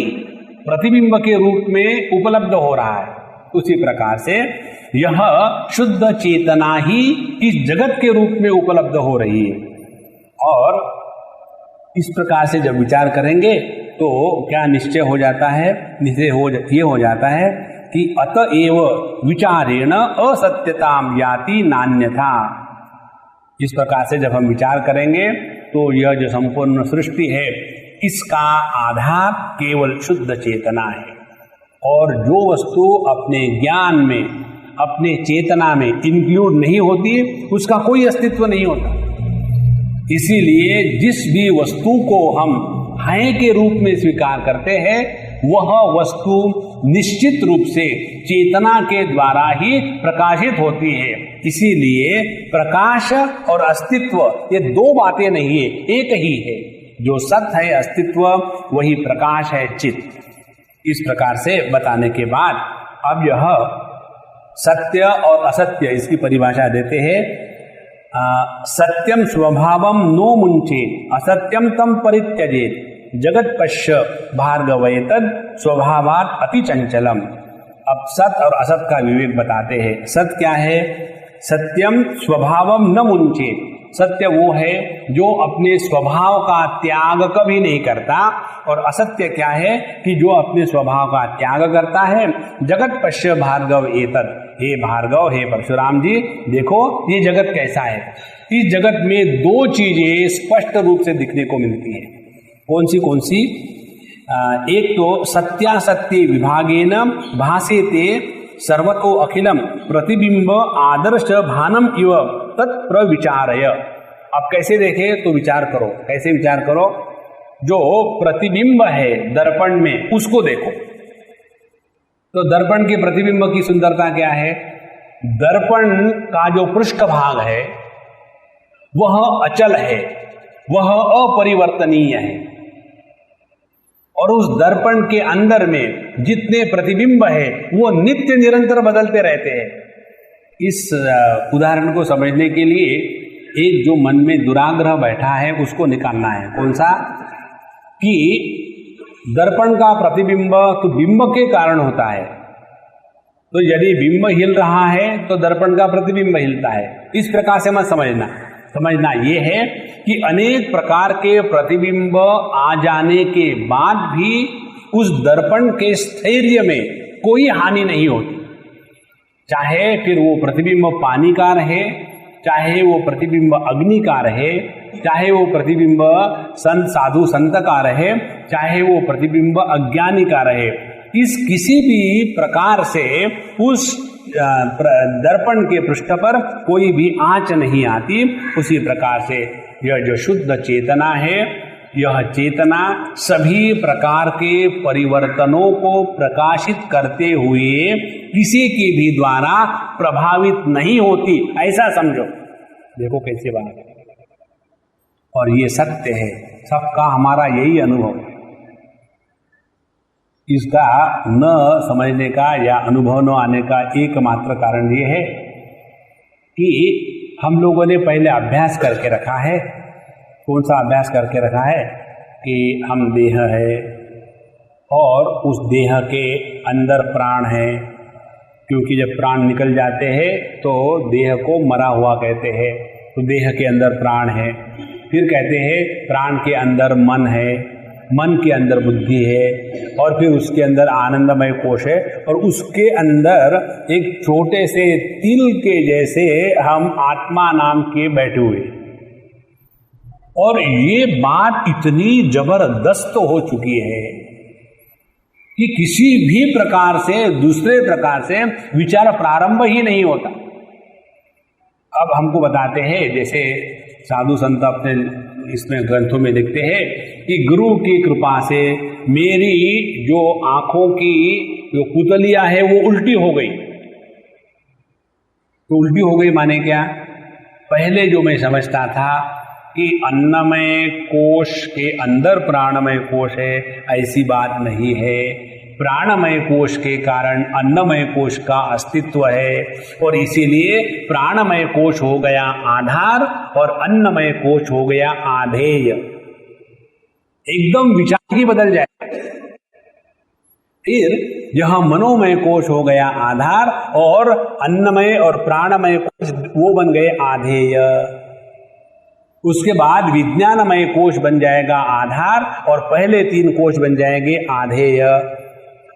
प्रतिबिंब के रूप में उपलब्ध हो रहा है। उसी प्रकार से यह शुद्ध चेतना ही इस जगत के रूप में उपलब्ध हो रही है। और इस प्रकार से जब विचार करेंगे तो क्या निश्चय हो जाता है? ये हो जाता है कि अतएव विचारेण असत्यताम याति नान्यथा। इस प्रकार से जब हम विचार करेंगे तो यह जो संपूर्ण सृष्टि है, इसका आधार केवल शुद्ध चेतना है। और जो वस्तु अपने ज्ञान में, अपने चेतना में इंक्लूड नहीं होती, उसका कोई अस्तित्व नहीं होता। इसीलिए जिस भी वस्तु को हम है के रूप में स्वीकार करते हैं, वह वस्तु निश्चित रूप से चेतना के द्वारा ही प्रकाशित होती है। इसीलिए प्रकाश और अस्तित्व ये दो बातें नहीं है, एक ही है। जो सत्य है अस्तित्व, वही प्रकाश है चित। इस प्रकार से बताने के बाद अब यह सत्य और असत्य, इसकी परिभाषा देते हैं। सत्यम स्वभावम नो मुंचेत असत्यम तम परित्यजेत जगत पश्य भार्गवैतद स्वभावात् अति चंचलम। अब सत्य और असत का विवेक बताते हैं। सत्य क्या है? सत्यम स्वभावम न मुंचेत, सत्य वो है जो अपने स्वभाव का त्याग कभी नहीं करता, और असत्य क्या है कि जो अपने स्वभाव का त्याग करता है। जगत पश्य भार्गव एतत्, हे भार्गव, हे परशुराम जी, देखो ये जगत कैसा है। इस जगत में दो चीजें स्पष्ट रूप से दिखने को मिलती है। कौन सी? एक तो सत्यासत्य विभागेन भासेते सर्वतो अखिलम प्रतिबिंब आदर्श भानम इव तत्प्रविचारय। अब कैसे देखें तो विचार करो, कैसे विचार करो? जो प्रतिबिंब है दर्पण में उसको देखो। तो दर्पण के प्रतिबिंब की सुंदरता क्या है? दर्पण का जो पृष्ठ भाग है वह अचल है, वह अपरिवर्तनीय है, और उस दर्पण के अंदर में जितने प्रतिबिंब है वो नित्य निरंतर बदलते रहते हैं। इस उदाहरण को समझने के लिए एक जो मन में दुराग्रह बैठा है उसको निकालना है। कौन सा? कि दर्पण का प्रतिबिंब तो बिंब के कारण होता है, तो यदि बिंब हिल रहा है तो दर्पण का प्रतिबिंब हिलता है। इस प्रकार से मत समझना ये है कि अनेक प्रकार के प्रतिबिंब आ जाने के बाद भी उस दर्पण के स्थैर्य में कोई हानि नहीं होती। चाहे फिर वो प्रतिबिंब पानी का रहे, चाहे वो प्रतिबिंब अग्नि का रहे, चाहे वो प्रतिबिंब संत साधु संत का रहे, चाहे वो प्रतिबिंब अज्ञानी का रहे, इस किसी भी प्रकार से उस दर्पण के पृष्ठ पर कोई भी आंच नहीं आती। उसी प्रकार से यह जो शुद्ध चेतना है, यह चेतना सभी प्रकार के परिवर्तनों को प्रकाशित करते हुए किसी के भी द्वारा प्रभावित नहीं होती, ऐसा समझो। देखो कैसे बात है, और ये सत्य है, सबका हमारा यही अनुभव। इसका न समझने का या अनुभव न आने का एकमात्र कारण ये है कि हम लोगों ने पहले अभ्यास करके रखा है। कौन सा अभ्यास करके रखा है? कि हम देह है और उस देह के अंदर प्राण है, क्योंकि जब प्राण निकल जाते हैं तो देह को मरा हुआ कहते हैं, तो देह के अंदर प्राण है। फिर कहते हैं प्राण के अंदर मन है, मन के अंदर बुद्धि है, और फिर उसके अंदर आनंदमय कोश है, और उसके अंदर एक छोटे से तिल के जैसे हम आत्मा नाम के बैठे हुए। और ये बात इतनी जबरदस्त हो चुकी है कि किसी भी प्रकार से दूसरे प्रकार से विचार प्रारंभ ही नहीं होता। अब हमको बताते हैं, जैसे साधु संत अपने इसमें ग्रंथों में लिखते हैं कि गुरु की कृपा से मेरी जो आंखों की जो पुतलियां है वो उल्टी हो गई। तो उल्टी हो गई माने क्या? पहले जो मैं समझता था कि अन्नमय कोश के अंदर प्राणमय कोश है, ऐसी बात नहीं है। प्राणमय कोश के कारण अन्नमय कोश का अस्तित्व है, और इसीलिए प्राणमय कोश हो गया आधार और अन्नमय कोश हो गया आधेय। एकदम विचार ही बदल जाए। फिर यह मनोमय कोश हो गया आधार, और अन्नमय और प्राणमय कोश वो बन गए आधेय। उसके बाद विज्ञानमय कोश बन जाएगा आधार, और पहले 3 कोश बन जाएंगे आधेय।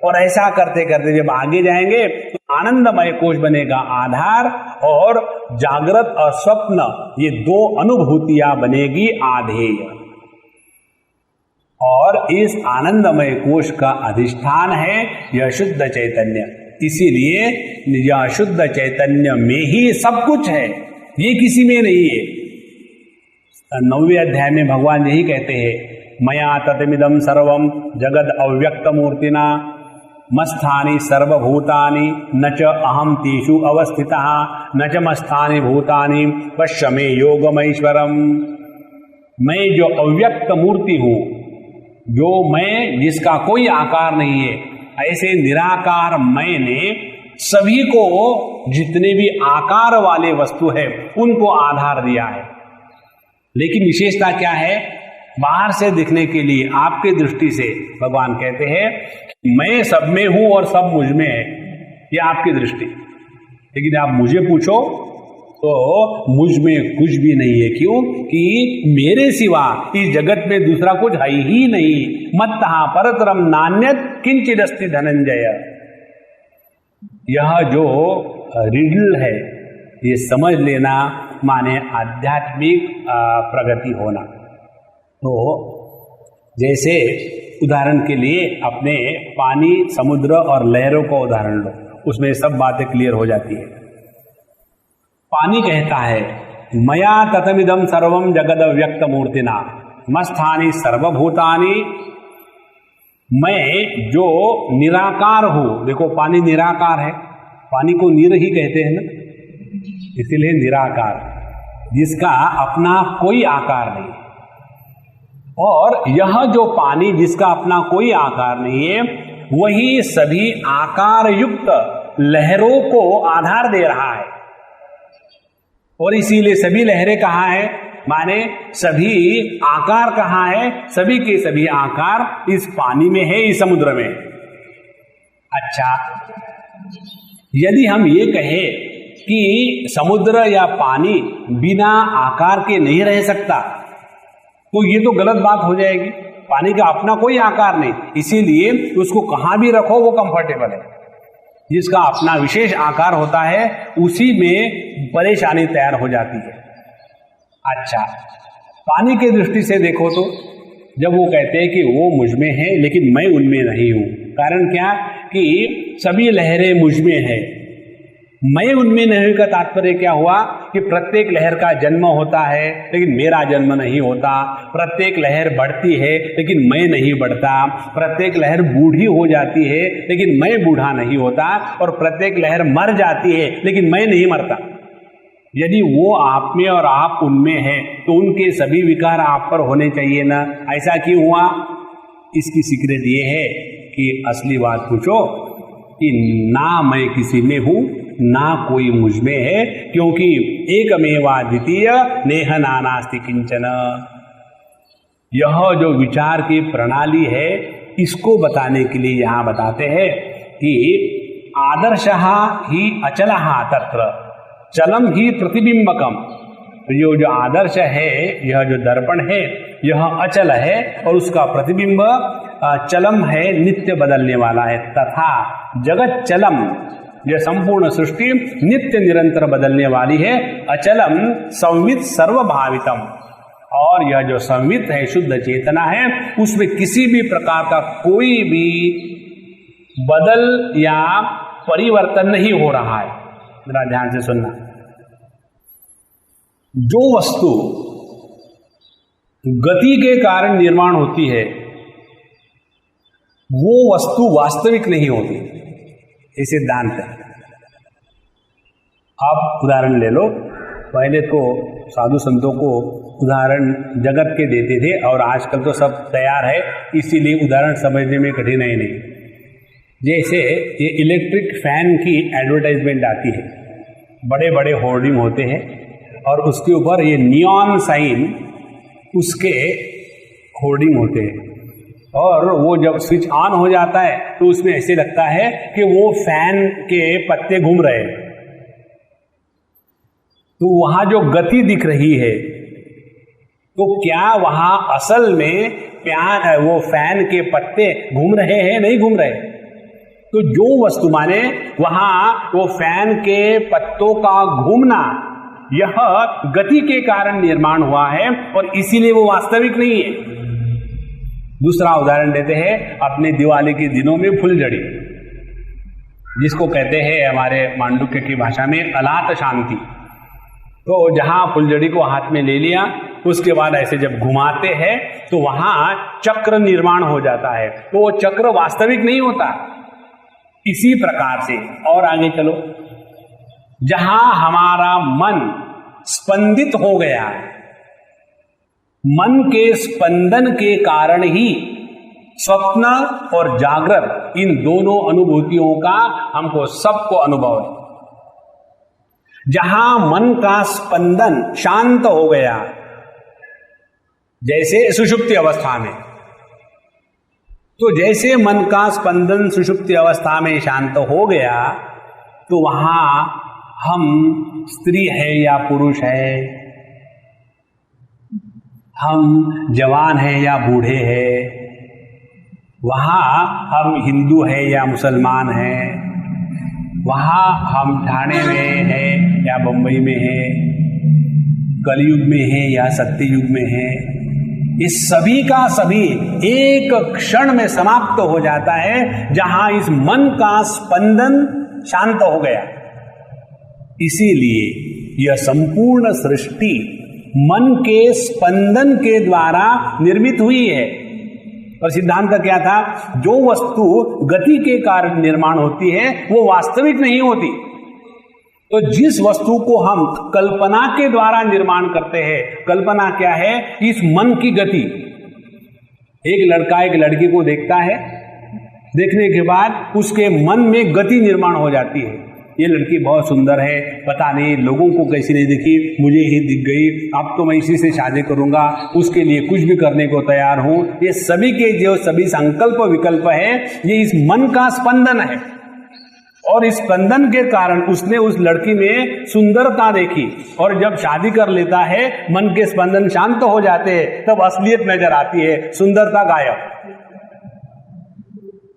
और ऐसा करते करते जब आगे जाएंगे तो आनंदमय कोश बनेगा आधार, और जागृत और स्वप्न ये 2 अनुभूतियां बनेगी आधेय। और इस आनंदमय कोश का अधिष्ठान है यह शुद्ध चैतन्य। इसीलिए यह शुद्ध चैतन्य में ही सब कुछ है, ये किसी में नहीं है। 9वें अध्याय में भगवान यही कहते हैं, मया ततमिदं सर्वं जगद अव्यक्त मूर्तिना मस्थानि सर्वभूतानि न च अहम तेषु अवस्थितः न च मस्थानि भूतानि पश्य मे योगमैश्वरम। मैं जो अव्यक्त मूर्ति हूँ, जो मैं जिसका कोई आकार नहीं है, ऐसे निराकार मैंने सभी को जितने भी आकार वाले वस्तु है उनको आधार दिया है। लेकिन विशेषता क्या है? बाहर से दिखने के लिए आपके दृष्टि से भगवान कहते हैं मैं सब में हूं और सब मुझ में है, ये आपकी दृष्टि। लेकिन आप मुझे पूछो तो मुझ में कुछ भी नहीं है। क्यों? कि मेरे सिवा इस जगत में दूसरा कुछ है ही नहीं। मत्तः परतरम नान्यत् किंचिदस्ति धनंजय। यह जो रिडल है ये समझ लेना माने आध्यात्मिक प्रगति होना। तो जैसे उदाहरण के लिए अपने पानी, समुद्र और लहरों का उदाहरण लो, उसमें सब बातें क्लियर हो जाती है। पानी कहता है मया ततमिदं सर्वं जगद व्यक्त मूर्तिना मस्थानि सर्वभूतानि। मैं जो निराकार हूं, देखो पानी निराकार है, पानी को निर ही कहते हैं ना, इसीलिए निराकार, जिसका अपना कोई आकार नहीं। और यह जो पानी जिसका अपना कोई आकार नहीं है, वही सभी आकार युक्त लहरों को आधार दे रहा है। और इसीलिए सभी लहरें कहाँ है, माने सभी आकार कहाँ है, सभी के सभी आकार इस पानी में है, इस समुद्र में। अच्छा, यदि हम ये कहें कि समुद्र या पानी बिना आकार के नहीं रह सकता, तो ये तो गलत बात हो जाएगी। पानी का अपना कोई आकार नहीं, इसीलिए उसको कहाँ भी रखो वो कंफर्टेबल है। जिसका अपना विशेष आकार होता है उसी में परेशानी तैयार हो जाती है। अच्छा, पानी के दृष्टि से देखो तो जब वो कहते हैं कि वो मुझ में है लेकिन मैं उनमें नहीं हूं, कारण क्या कि सभी लहरें मुझ में है, मैं उनमें नहीं का तात्पर्य क्या हुआ कि प्रत्येक लहर का जन्म होता है लेकिन मेरा जन्म नहीं होता, प्रत्येक लहर बढ़ती है लेकिन मैं नहीं बढ़ता, प्रत्येक लहर बूढ़ी हो जाती है लेकिन मैं बूढ़ा नहीं होता, और प्रत्येक लहर मर जाती है लेकिन मैं नहीं मरता। यदि वो आप में और आप उनमें है तो उनके सभी विकार आप पर होने चाहिए ना। ऐसा क्यों हुआ? इसकी सीक्रेट ये है कि असली बात पूछो कि ना मैं किसी में हूं ना कोई मुझ में है, क्योंकि एकमेवा द्वितीय नेह नानास्ति किंचन। यह जो विचार की प्रणाली है इसको बताने के लिए यहां बताते हैं कि आदर्शः ही अचलः तत्र चलम ही प्रतिबिंबकम। जो जो आदर्श है, यह जो दर्पण है यह अचल है और उसका प्रतिबिंब चलम है, नित्य बदलने वाला है। तथा जगत चलम, यह संपूर्ण सृष्टि नित्य निरंतर बदलने वाली है। अचलम संवित सर्वभावितम, और यह जो संवित है, शुद्ध चेतना है, उसमें किसी भी प्रकार का कोई भी बदल या परिवर्तन नहीं हो रहा है। मेरा ध्यान से सुनना, जो वस्तु गति के कारण निर्माण होती है वो वस्तु वास्तविक नहीं होती, ये सिद्धांत है। आप उदाहरण ले लो, पहले तो साधु संतों को उदाहरण जगत के देते थे और आजकल तो सब तैयार है, इसीलिए उदाहरण समझने में कठिनाई नहीं। जैसे ये इलेक्ट्रिक फैन की एडवर्टाइजमेंट आती है, बड़े बड़े होर्डिंग होते हैं और उसके ऊपर ये नियॉन साइन उसके होर्डिंग होते हैं, और वो जब स्विच ऑन हो जाता है तो उसमें ऐसे लगता है कि वो फैन के पत्ते घूम रहे हैं। तो वहां जो गति दिख रही है, तो क्या वहां असल में वो फैन के पत्ते घूम रहे हैं? नहीं घूम रहे। तो जो वस्तु माने वहां वो फैन के पत्तों का घूमना, यह गति के कारण निर्माण हुआ है और इसीलिए वो वास्तविक नहीं है। दूसरा उदाहरण देते हैं अपने दिवाली के दिनों में फुलझड़ी, जिसको कहते हैं हमारे मांडुक्य की भाषा में अलात शांति। तो जहां फुलझड़ी को हाथ में ले लिया, उसके बाद ऐसे जब घुमाते हैं तो वहां चक्र निर्माण हो जाता है, तो वो चक्र वास्तविक नहीं होता। इसी प्रकार से और आगे चलो, जहां हमारा मन स्पंदित हो गया, मन के स्पंदन के कारण ही स्वप्न और जागृत, इन दोनों अनुभूतियों का हमको सबको अनुभव है। जहां मन का स्पंदन शांत हो गया, जैसे सुषुप्ति अवस्था में, तो जैसे मन का स्पंदन सुषुप्ति अवस्था में शांत हो गया, तो वहां हम स्त्री है या पुरुष है, हम जवान है या बूढ़े हैं, वहाँ हम हिंदू है या मुसलमान हैं, वहाँ हम ठाणे में हैं या बम्बई में हैं, कलयुग में हैं या सत्ययुग में हैं, इस सभी का सभी एक क्षण में समाप्त हो जाता है जहाँ इस मन का स्पंदन शांत हो गया। इसीलिए यह संपूर्ण सृष्टि मन के स्पंदन के द्वारा निर्मित हुई है। और सिद्धांत का क्या था, जो वस्तु गति के कारण निर्माण होती है वो वास्तविक नहीं होती। तो जिस वस्तु को हम कल्पना के द्वारा निर्माण करते हैं, कल्पना क्या है, इस मन की गति। एक लड़का एक लड़की को देखता है, देखने के बाद उसके मन में गति निर्माण हो जाती है, ये लड़की बहुत सुंदर है, पता नहीं लोगों को कैसी नहीं दिखी, मुझे ही दिख गई, अब तो मैं इसी से शादी करूंगा, उसके लिए कुछ भी करने को तैयार हूं। ये सभी के जो सभी संकल्प विकल्प है, ये इस मन का स्पंदन है। और इस स्पंदन के कारण उसने उस लड़की में सुंदरता देखी, और जब शादी कर लेता है मन के स्पंदन शांत हो जाते हैं, तब असलियत नजर आती है, सुंदरता गायब।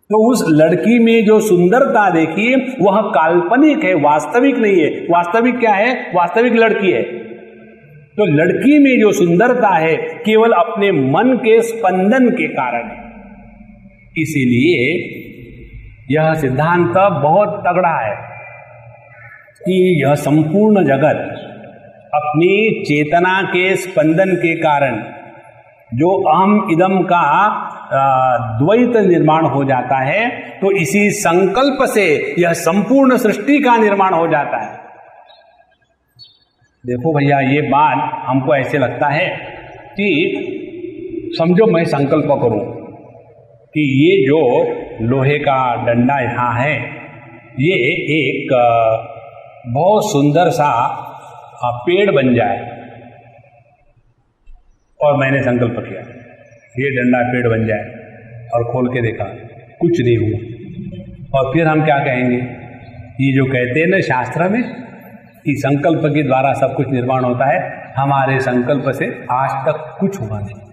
तो उस लड़की में जो सुंदरता देखी वह काल्पनिक है, वास्तविक नहीं है। वास्तविक क्या है, वास्तविक लड़की है। तो लड़की में जो सुंदरता है केवल अपने मन के स्पंदन के कारण है। इसीलिए यह सिद्धांत बहुत तगड़ा है कि यह संपूर्ण जगत अपनी चेतना के स्पंदन के कारण जो अहम इदम का द्वैत निर्माण हो जाता है, तो इसी संकल्प से यह संपूर्ण सृष्टि का निर्माण हो जाता है। देखो भैया, ये बात हमको ऐसे लगता है कि समझो मैं संकल्प करूं कि ये जो लोहे का डंडा यहाँ है, ये एक बहुत सुंदर सा पेड़ बन जाए, और मैंने संकल्प किया ये डंडा पेड़ बन जाए, और खोल के देखा कुछ नहीं हुआ। और फिर हम क्या कहेंगे, ये जो कहते हैं ना शास्त्र में कि संकल्प के द्वारा सब कुछ निर्माण होता है, हमारे संकल्प से आज तक कुछ हुआ नहीं,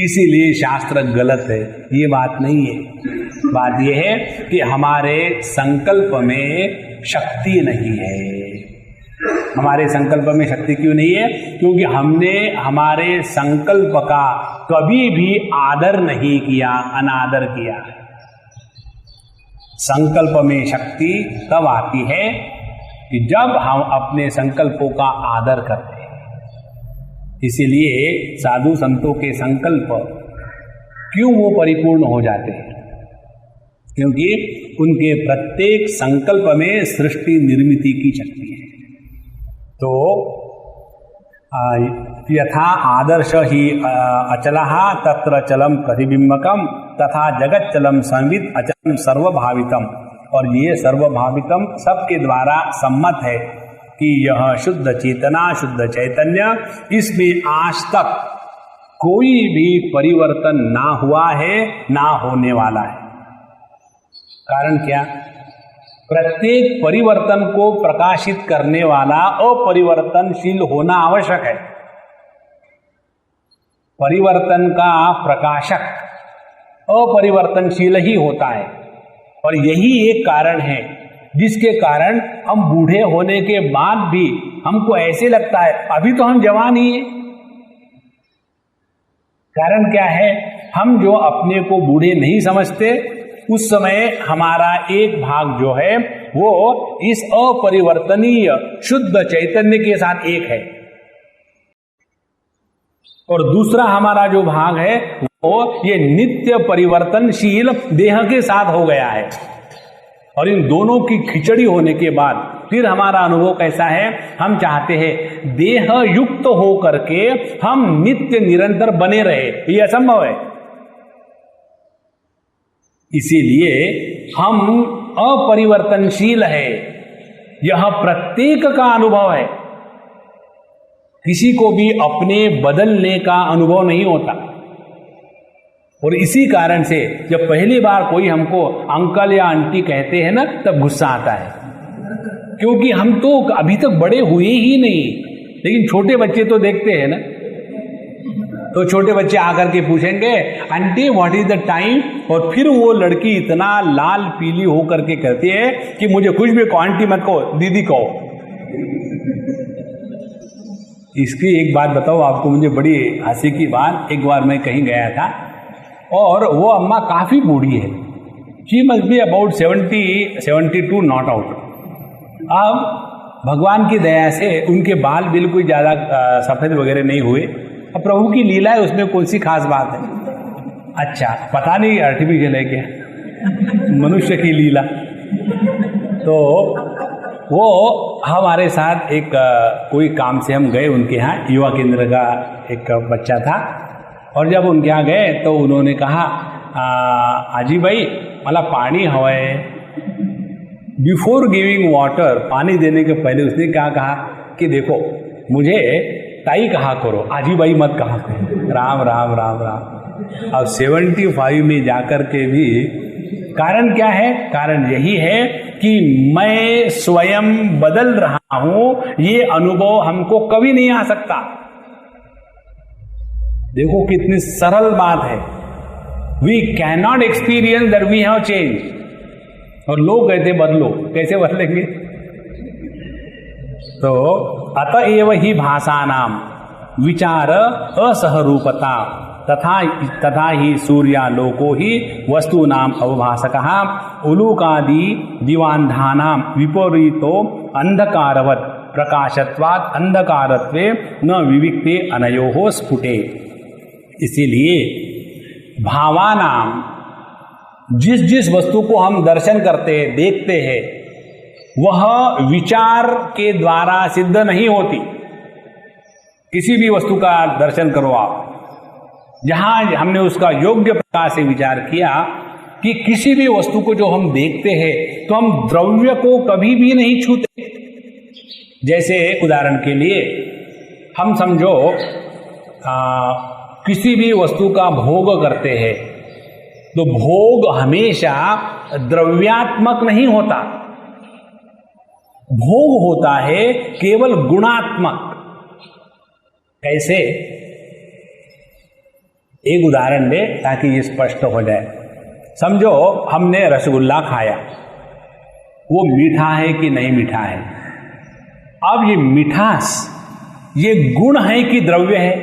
इसीलिए शास्त्र गलत है। ये बात नहीं है। बात यह है कि हमारे संकल्प में शक्ति नहीं है। हमारे संकल्प में शक्ति क्यों नहीं है? क्योंकि हमने हमारे संकल्प का कभी भी आदर नहीं किया, अनादर किया। संकल्प में शक्ति तब आती है कि जब हम अपने संकल्पों का आदर करते हैं। इसीलिए साधु संतों के संकल्प क्यों वो परिपूर्ण हो जाते हैं? क्योंकि उनके प्रत्येक संकल्प में सृष्टि निर्मिति की शक्ति है। तो यथा आदर्श ही अचलः तत्र चलम प्रतिबिंबकम तथा जगत चलम संविद अचलम सर्वभावितम। और ये सर्वभावितम सबके द्वारा सम्मत है कि यह शुद्ध चेतना, शुद्ध चैतन्य, इसमें आज तक कोई भी परिवर्तन ना हुआ है, ना होने वाला है। कारण क्या? प्रत्येक परिवर्तन को प्रकाशित करने वाला अपरिवर्तनशील होना आवश्यक है। परिवर्तन का प्रकाशक अपरिवर्तनशील ही होता है, और यही एक कारण है जिसके कारण हम बूढ़े होने के बाद भी हमको ऐसे लगता है अभी तो हम जवान ही हैं। कारण क्या है? हम जो अपने को बूढ़े नहीं समझते, उस समय हमारा एक भाग जो है वो इस अपरिवर्तनीय शुद्ध चैतन्य के साथ एक है, और दूसरा हमारा जो भाग है वो ये नित्य परिवर्तनशील देह के साथ हो गया है। और इन दोनों की खिचड़ी होने के बाद फिर हमारा अनुभव कैसा है? हम चाहते हैं देह युक्त हो करके हम नित्य निरंतर बने रहे, ये असंभव है। इसीलिए हम अपरिवर्तनशील है, यह प्रत्येक का अनुभव है। किसी को भी अपने बदलने का अनुभव नहीं होता। और इसी कारण से जब पहली बार कोई हमको अंकल या आंटी कहते हैं ना, तब गुस्सा आता है। क्योंकि हम तो अभी तक बड़े हुए ही नहीं, लेकिन छोटे बच्चे तो देखते हैं ना, तो छोटे बच्चे आकर के पूछेंगे aunty what is the time, और फिर वो लड़की इतना लाल पीली हो करके कहती है कि मुझे कुछ भी कहो, आंटी मत कहो, दीदी कहो। इसकी एक बात बताओ आपको, मुझे बड़ी हंसी की बात, एक बार मैं कहीं गया था और वो अम्मा काफी बूढ़ी है, she must be about 72 not out. अब भगवान की दया से उनके बाल बिल्कुल ज़्यादा सफ़ेद वगैरह नहीं हुए। अब प्रभु की लीला है, उसमें कौन सी खास बात है। अच्छा, पता नहीं आर्टिफिशियल है क्या, मनुष्य की लीला। तो वो हमारे साथ एक कोई काम से हम गए उनके यहाँ, युवा केंद्र का एक बच्चा था, और जब उनके यहाँ गए तो उन्होंने कहा आजी भाई मला पानी हवा है। बिफोर गिविंग वाटर, पानी देने के पहले उसने क्या कहा कि देखो मुझे ताई कहा करो, आजी भाई मत कहा करो। राम राम राम राम। अब 75 में जाकर के भी कारण क्या है? कारण यही है कि मैं स्वयं बदल रहा हूं, ये अनुभव हमको कभी नहीं आ सकता। देखो कितनी सरल बात है। We can not experience that we have change, और लोग कहते बदलो, कैसे बदलेंगे? तो अतएव ही भाषा नाम विचार असहरूपता तथा ही सूर्यालोको ही वस्तु नाम अवभासकः उलूकादि दिवान्धानाम विपरीतो अंधकारवत् प्रकाशत्वात् अंधकारत्वे न विविक्ते अनयोः स्फुटे। इसीलिए भावानाम, जिस जिस वस्तु को हम दर्शन करते हैं, देखते हैं, वह विचार के द्वारा सिद्ध नहीं होती। किसी भी वस्तु का दर्शन करो आप, जहां हमने उसका योग्य प्रकार से विचार किया कि किसी भी वस्तु को जो हम देखते हैं तो हम द्रव्य को कभी भी नहीं छूते। जैसे उदाहरण के लिए हम समझो किसी भी वस्तु का भोग करते हैं, तो भोग हमेशा द्रव्यात्मक नहीं होता, भोग होता है केवल गुणात्मक। कैसे? एक उदाहरण दे ताकि ये स्पष्ट हो जाए। समझो हमने रसगुल्ला खाया, वो मीठा है कि नहीं मीठा है। अब ये मिठास, ये गुण है कि द्रव्य है?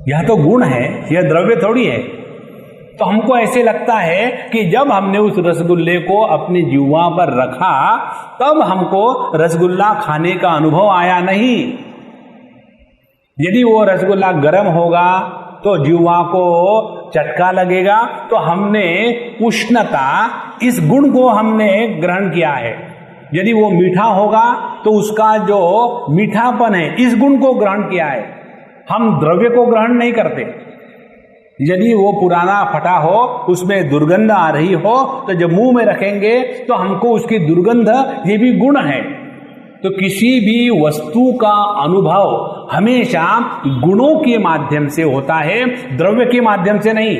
यह तो गुण है, यह द्रव्य थोड़ी है। तो हमको ऐसे लगता है कि जब हमने उस रसगुल्ले को अपनी जिह्वा पर रखा तब हमको रसगुल्ला खाने का अनुभव आया नहीं। यदि वो रसगुल्ला गर्म होगा तो जिह्वा को चटका लगेगा, तो हमने उष्णता, इस गुण को हमने ग्रहण किया है। यदि वो मीठा होगा तो उसका जो मीठापन है, इस गुण को ग्रहण किया है। हम द्रव्य को ग्रहण नहीं करते। यदि वो पुराना फटा हो, उसमें दुर्गंध आ रही हो, तो जब मुंह में रखेंगे तो हमको उसकी दुर्गंध, ये भी गुण है। तो किसी भी वस्तु का अनुभव हमेशा गुणों के माध्यम से होता है, द्रव्य के माध्यम से नहीं।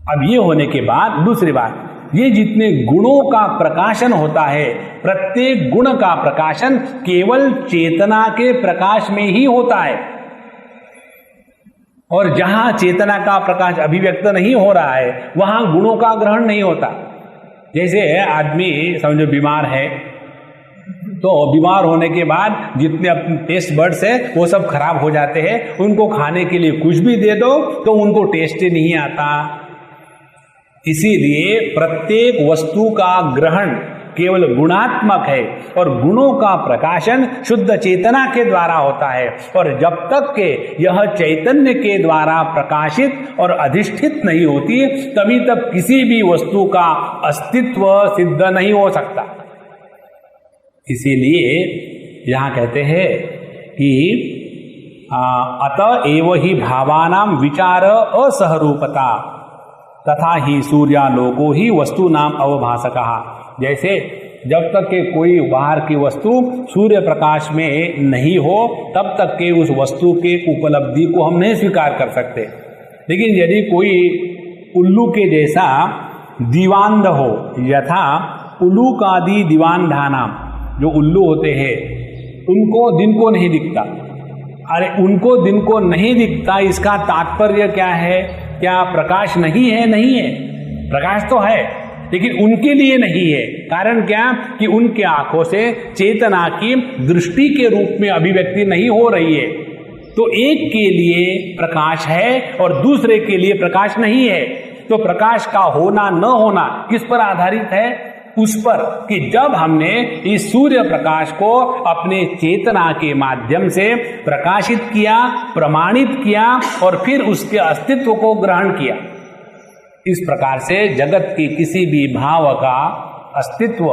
अब ये होने के बाद दूसरी बात, ये जितने गुणों का प्रकाशन होता है, प्रत्येक गुण का प्रकाशन केवल चेतना के प्रकाश में ही होता है। और जहां चेतना का प्रकाश अभिव्यक्त नहीं हो रहा है, वहां गुणों का ग्रहण नहीं होता। जैसे आदमी समझो बीमार है, तो बीमार होने के बाद जितने अपने टेस्ट बड्स है वो सब खराब हो जाते हैं। उनको खाने के लिए कुछ भी दे दो तो उनको टेस्ट ही नहीं आता। इसीलिए प्रत्येक वस्तु का ग्रहण केवल गुणात्मक है और गुणों का प्रकाशन शुद्ध चेतना के द्वारा होता है। और जब तक के यह चैतन्य के द्वारा प्रकाशित और अधिष्ठित नहीं होती, तभी तक किसी भी वस्तु का अस्तित्व सिद्ध नहीं हो सकता। इसीलिए यहां कहते हैं कि अत एव ही भावानाम विचार असहरूपता तथा ही सूर्यालोको ही वस्तु नाम अवभासकः। जैसे जब तक के कोई बाहर की वस्तु सूर्य प्रकाश में नहीं हो, तब तक के उस वस्तु के उपलब्धि को हम नहीं स्वीकार कर सकते। लेकिन यदि कोई उल्लू के जैसा दीवांध हो, यथा उल्लूकादि दीवांधानाम, जो उल्लू होते हैं उनको दिन को नहीं दिखता। अरे उनको दिन को नहीं दिखता, इसका तात्पर्य क्या है? क्या प्रकाश नहीं है? नहीं है, प्रकाश तो है, लेकिन उनके लिए नहीं है। कारण क्या? कि उनके आंखों से चेतना की दृष्टि के रूप में अभिव्यक्ति नहीं हो रही है। तो एक के लिए प्रकाश है और दूसरे के लिए प्रकाश नहीं है। तो प्रकाश का होना न होना किस पर आधारित है? उस पर कि जब हमने इस सूर्य प्रकाश को अपने चेतना के माध्यम से प्रकाशित किया, प्रमाणित किया और फिर उसके अस्तित्व को ग्रहण किया। इस प्रकार से जगत के किसी भी भाव का अस्तित्व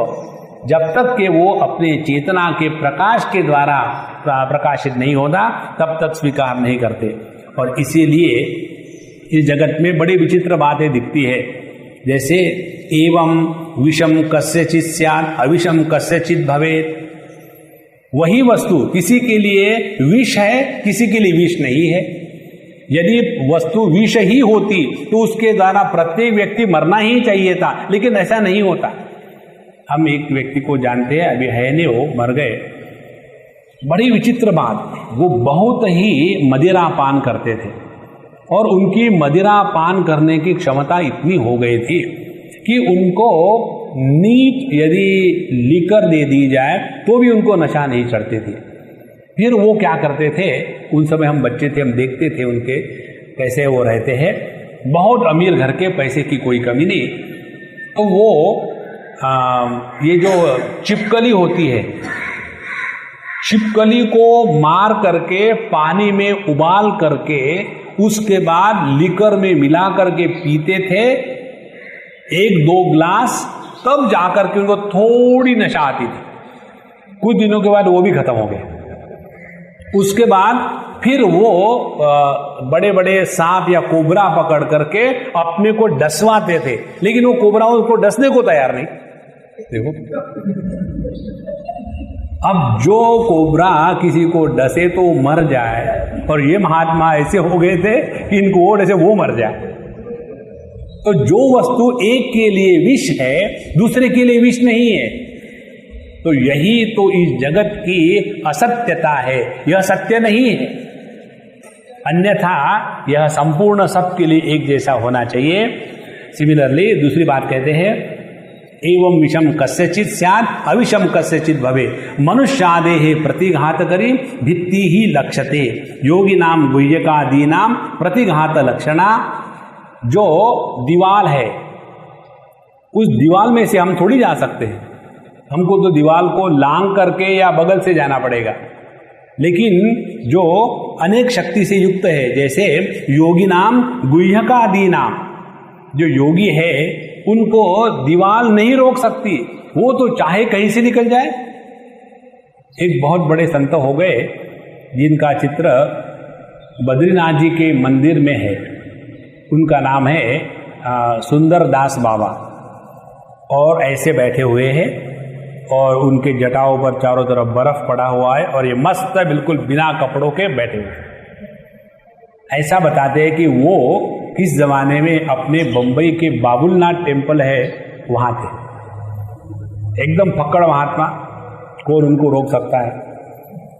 जब तक कि वो अपने चेतना के प्रकाश के द्वारा प्रकाशित नहीं होता तब तक स्वीकार नहीं करते। और इसीलिए इस जगत में बड़ी विचित्र बातें दिखती है, जैसे एवं विषम कस्यचित् स्यात् अविषम कस्यचित् भवेत्। वही वस्तु किसी के लिए विष है, किसी के लिए विष नहीं है। यदि वस्तु विष ही होती तो उसके द्वारा प्रत्येक व्यक्ति मरना ही चाहिए था, लेकिन ऐसा नहीं होता। हम एक व्यक्ति को जानते हैं, अभी है नहीं, वो मर गए। बड़ी विचित्र बात, वो बहुत ही मदिरा पान करते थे और उनकी मदिरा पान करने की क्षमता इतनी हो गई थी कि उनको नीट यदि लीकर दे दी जाए तो भी उनको नशा नहीं चढ़ती थी। फिर वो क्या करते थे, उन समय हम बच्चे थे, हम देखते थे उनके कैसे वो रहते हैं। बहुत अमीर घर के, पैसे की कोई कमी नहीं। तो वो ये जो छिपकली होती है, छिपकली को मार करके पानी में उबाल करके उसके बाद लीकर में मिला करके पीते थे 1-2 ग्लास, तब जाकर के उनको थोड़ी नशा आती थी। कुछ दिनों के बाद वो भी खत्म हो गए। उसके बाद फिर वो बड़े बड़े सांप या कोबरा पकड़ करके अपने को डसवाते थे, लेकिन वो कोबरा उसको डसने को तैयार नहीं। देखो, अब जो कोबरा किसी को डसे तो मर जाए, और ये महात्मा ऐसे हो गए थे कि इनको वो डसे वो मर जाए। तो जो वस्तु एक के लिए विष है, दूसरे के लिए विष नहीं है। तो यही तो इस जगत की असत्यता है, यह सत्य नहीं है। अन्यथा यह संपूर्ण सबके लिए एक जैसा होना चाहिए। सिमिलरली दूसरी बात कहते हैं, एवं विषम कस्यचित् स्यात् अविषम कस्यचित् भवेत्। मनुष्यादेहे प्रतिघात करी भित्ति ही लक्ष्यते योगी नाम गुह्यकादी नाम प्रतिघात लक्षणा। जो दीवाल है, उस दीवाल में से हम थोड़ी जा सकते हैं, हमको तो दीवाल को लांग करके या बगल से जाना पड़ेगा। लेकिन जो अनेक शक्ति से युक्त है, जैसे योगी नाम गुह्यकादी नाम, जो योगी है उनको दीवाल नहीं रोक सकती, वो तो चाहे कहीं से निकल जाए। एक बहुत बड़े संत हो गए जिनका चित्र बद्रीनाथ जी के मंदिर में है। उनका नाम है सुंदर दास बाबा, और ऐसे बैठे हुए हैं और उनके जटाओं पर चारों तरफ बर्फ पड़ा हुआ है और ये मस्त है, बिल्कुल बिना कपड़ों के बैठे हुए। ऐसा बताते हैं कि वो इस जमाने में अपने बंबई के बाबुलनाथ टेम्पल है वहाँ थे, एकदम फक्कड़ महात्मा, कौन उनको रोक सकता है।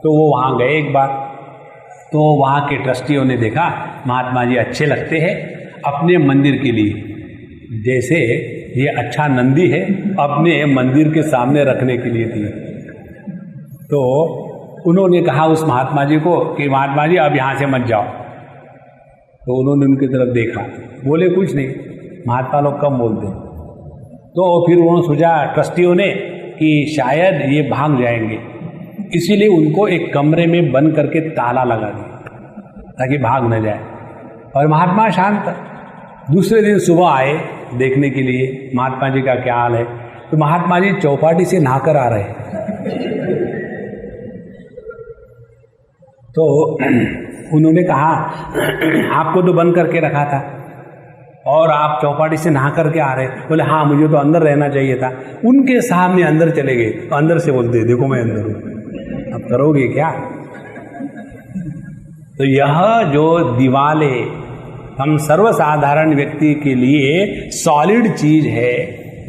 तो वो वहाँ गए एक बार, तो वहाँ के ट्रस्टियों ने देखा महात्मा जी अच्छे लगते हैं अपने मंदिर के लिए, जैसे ये अच्छा नंदी है अपने मंदिर के सामने रखने के लिए दिए। तो उन्होंने कहा उस महात्मा जी को कि महात्मा जी अब यहाँ से मत जाओ। तो उन्होंने उनकी तरफ देखा, बोले कुछ नहीं, महात्मा लोग कम बोलते। तो फिर उन्होंने सोचा ट्रस्टियों ने कि शायद ये भाग जाएंगे, इसीलिए उनको एक कमरे में बंद करके ताला लगा दिया ताकि भाग न जाए। और महात्मा शांत। दूसरे दिन सुबह आए देखने के लिए महात्मा जी का क्या हाल है। तो महात्मा जी चौपाटी से नहाकर आ रहे। तो उन्होंने कहा आपको तो बंद करके रखा था और आप चौपाटी से नहा करके आ रहे। बोले हाँ मुझे तो अंदर रहना चाहिए था। उनके सामने अंदर चले गए, तो अंदर से बोलते देखो मैं अंदर हूँ, अब करोगे क्या। तो यह जो दीवाल है हम सर्वसाधारण व्यक्ति के लिए सॉलिड चीज है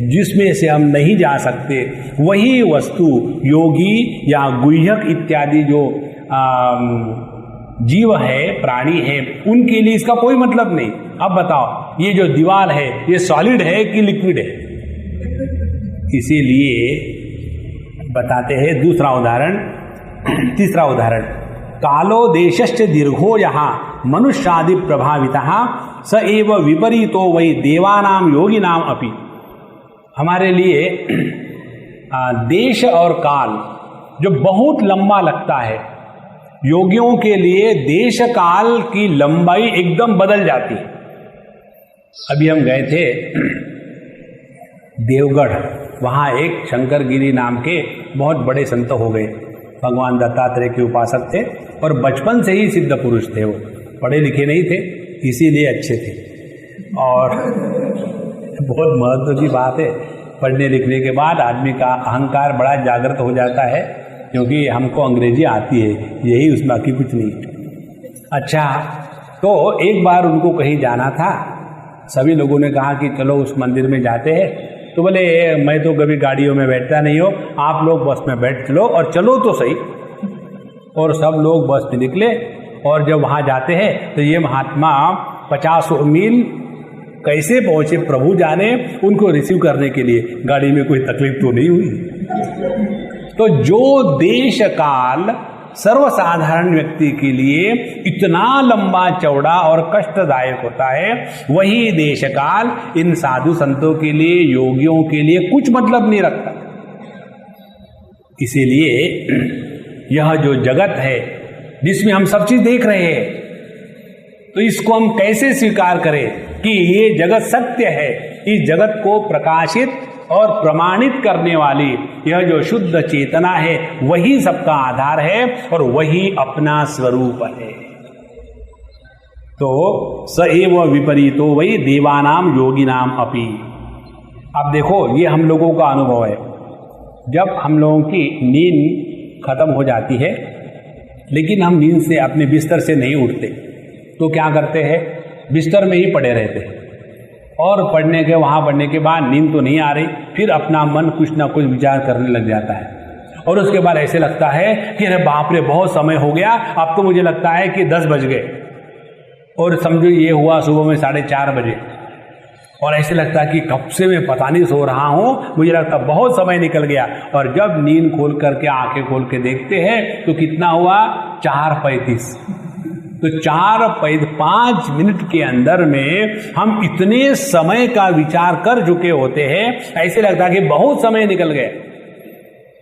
जिसमें से हम नहीं जा सकते, वही वस्तु योगी या गुह्यक इत्यादि जो जीव है, प्राणी है, उनके लिए इसका कोई मतलब नहीं। अब बताओ, ये जो दीवार है ये सॉलिड है कि लिक्विड है? इसीलिए बताते हैं दूसरा उदाहरण, तीसरा उदाहरण, कालो देशश्च दीर्घो यहाँ मनुष्यादि प्रभावितः स एव विपरीतो वै देवानाम योगिनाम अपि। हमारे लिए देश और काल जो बहुत लंबा लगता है, योगियों के लिए देश काल की लंबाई एकदम बदल जाती है। अभी हम गए थे देवगढ़, वहाँ एक शंकरगिरी नाम के बहुत बड़े संत हो गए, भगवान दत्तात्रेय के उपासक थे और बचपन से ही सिद्ध पुरुष थे। वो पढ़े लिखे नहीं थे, इसीलिए अच्छे थे। और बहुत महत्व की बात है, पढ़ने लिखने के बाद आदमी का अहंकार बड़ा जागृत हो जाता है, क्योंकि हमको अंग्रेजी आती है, यही उसमें बाकी कुछ नहीं। अच्छा, तो एक बार उनको कहीं जाना था, सभी लोगों ने कहा कि चलो उस मंदिर में जाते हैं। तो बोले मैं तो कभी गाड़ियों में बैठता नहीं हो, आप लोग बस में बैठ चलो और चलो तो सही। और सब लोग बस में निकले और जब वहाँ जाते हैं तो ये महात्मा 50 मील कैसे पहुँचे प्रभु जाने, उनको रिसीव करने के लिए गाड़ी में कोई तकलीफ तो नहीं हुई। तो जो देश काल सर्वसाधारण व्यक्ति के लिए इतना लंबा चौड़ा और कष्टदायक होता है, वही देश काल इन साधु संतों के लिए, योगियों के लिए कुछ मतलब नहीं रखता। इसीलिए यह जो जगत है जिसमें हम सब चीज देख रहे हैं, तो इसको हम कैसे स्वीकार करें कि ये जगत सत्य है? इस जगत को प्रकाशित और प्रमाणित करने वाली यह जो शुद्ध चेतना है, वही सबका आधार है और वही अपना स्वरूप है। तो स एव विपरीतो वही देवानाम योगिनाम अपि। अब देखो, ये हम लोगों का अनुभव है। जब हम लोगों की नींद खत्म हो जाती है, लेकिन हम नींद से अपने बिस्तर से नहीं उठते, तो क्या करते हैं? बिस्तर में ही पड़े रहते हैं। और वहाँ पढ़ने के बाद नींद तो नहीं आ रही, फिर अपना मन कुछ ना कुछ विचार करने लग जाता है। और उसके बाद ऐसे लगता है कि अरे बाप रे, बहुत समय हो गया, अब तो मुझे लगता है कि 10 बज गए। और समझो ये हुआ सुबह में 4:30 बजे, और ऐसे लगता है कि कब से मैं पता नहीं सो रहा हूँ, मुझे लगता बहुत समय निकल गया। और जब नींद खोल करके आंखें खोल के देखते हैं तो कितना हुआ? 4:35। तो 5 मिनट के अंदर में हम इतने समय का विचार कर चुके होते हैं, ऐसे लगता है कि बहुत समय निकल गया।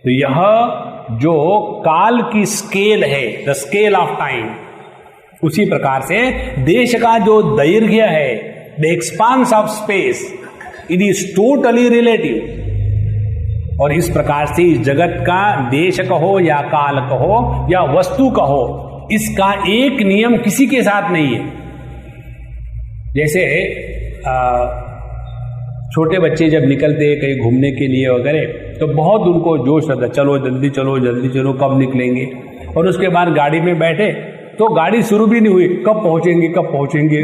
तो यह जो काल की स्केल है, द स्केल ऑफ टाइम, उसी प्रकार से देश का जो दैर्घ्य है, the expanse of space, it is totally relative. और इस प्रकार से इस जगत का देश कहो या काल कहो या वस्तु कहो, इसका एक नियम किसी के साथ नहीं है। जैसे छोटे बच्चे जब निकलते हैं कहीं घूमने के लिए वगैरह, तो बहुत उनको जोश रहता है, चलो जल्दी चलो जल्दी चलो, कब निकलेंगे। और उसके बाद गाड़ी में बैठे तो गाड़ी शुरू भी नहीं हुई, कब पहुंचेंगे।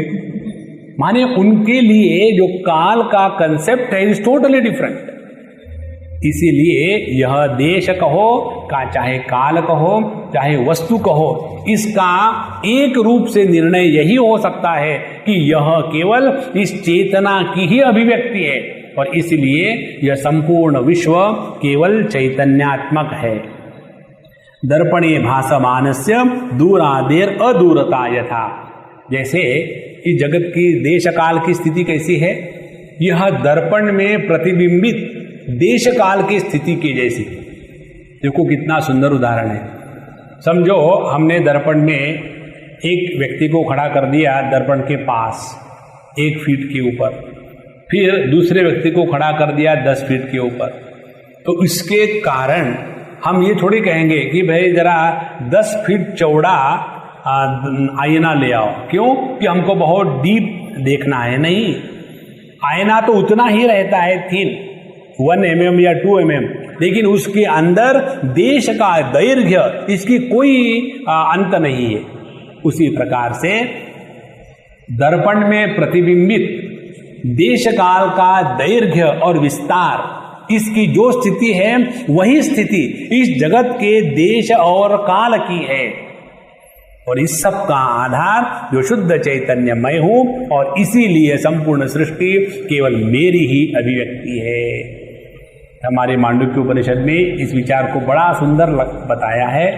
माने उनके लिए जो काल का कंसेप्ट है इज टोटली डिफरेंट। इसीलिए यह देश कहो का, चाहे काल कहो, चाहे वस्तु कहो, इसका एक रूप से निर्णय यही हो सकता है कि यह केवल इस चेतना की ही अभिव्यक्ति है, और इसलिए यह संपूर्ण विश्व केवल चैतन्यात्मक है। दर्पणे भासमानस्य दूरादेर अदूरता यथा। जैसे इस जगत की देश काल की स्थिति कैसी है, यह दर्पण में प्रतिबिंबित देश काल की स्थिति की जैसी। देखो कितना सुंदर उदाहरण है। समझो हमने दर्पण में एक व्यक्ति को खड़ा कर दिया दर्पण के पास 1 फीट के ऊपर, फिर दूसरे व्यक्ति को खड़ा कर दिया 10 फीट के ऊपर। तो इसके कारण हम ये थोड़ी कहेंगे कि भाई जरा 10 फीट चौड़ा आईना ले आओ, क्यों कि हमको बहुत डीप देखना है। नहीं, आईना तो उतना ही रहता है थिन, 1 mm या 2 mm, लेकिन उसके अंदर देश का दैर्घ्य, इसकी कोई अंत नहीं है। उसी प्रकार से दर्पण में प्रतिबिंबित देश काल का दैर्घ्य और विस्तार, इसकी जो स्थिति है वही स्थिति इस जगत के देश और काल की है। और इस सब का आधार जो शुद्ध चैतन्य मैं हूं, और इसीलिए संपूर्ण सृष्टि केवल मेरी ही अभिव्यक्ति है। हमारे मांडुक्य उपनिषद में इस विचार को बड़ा सुंदर बताया है।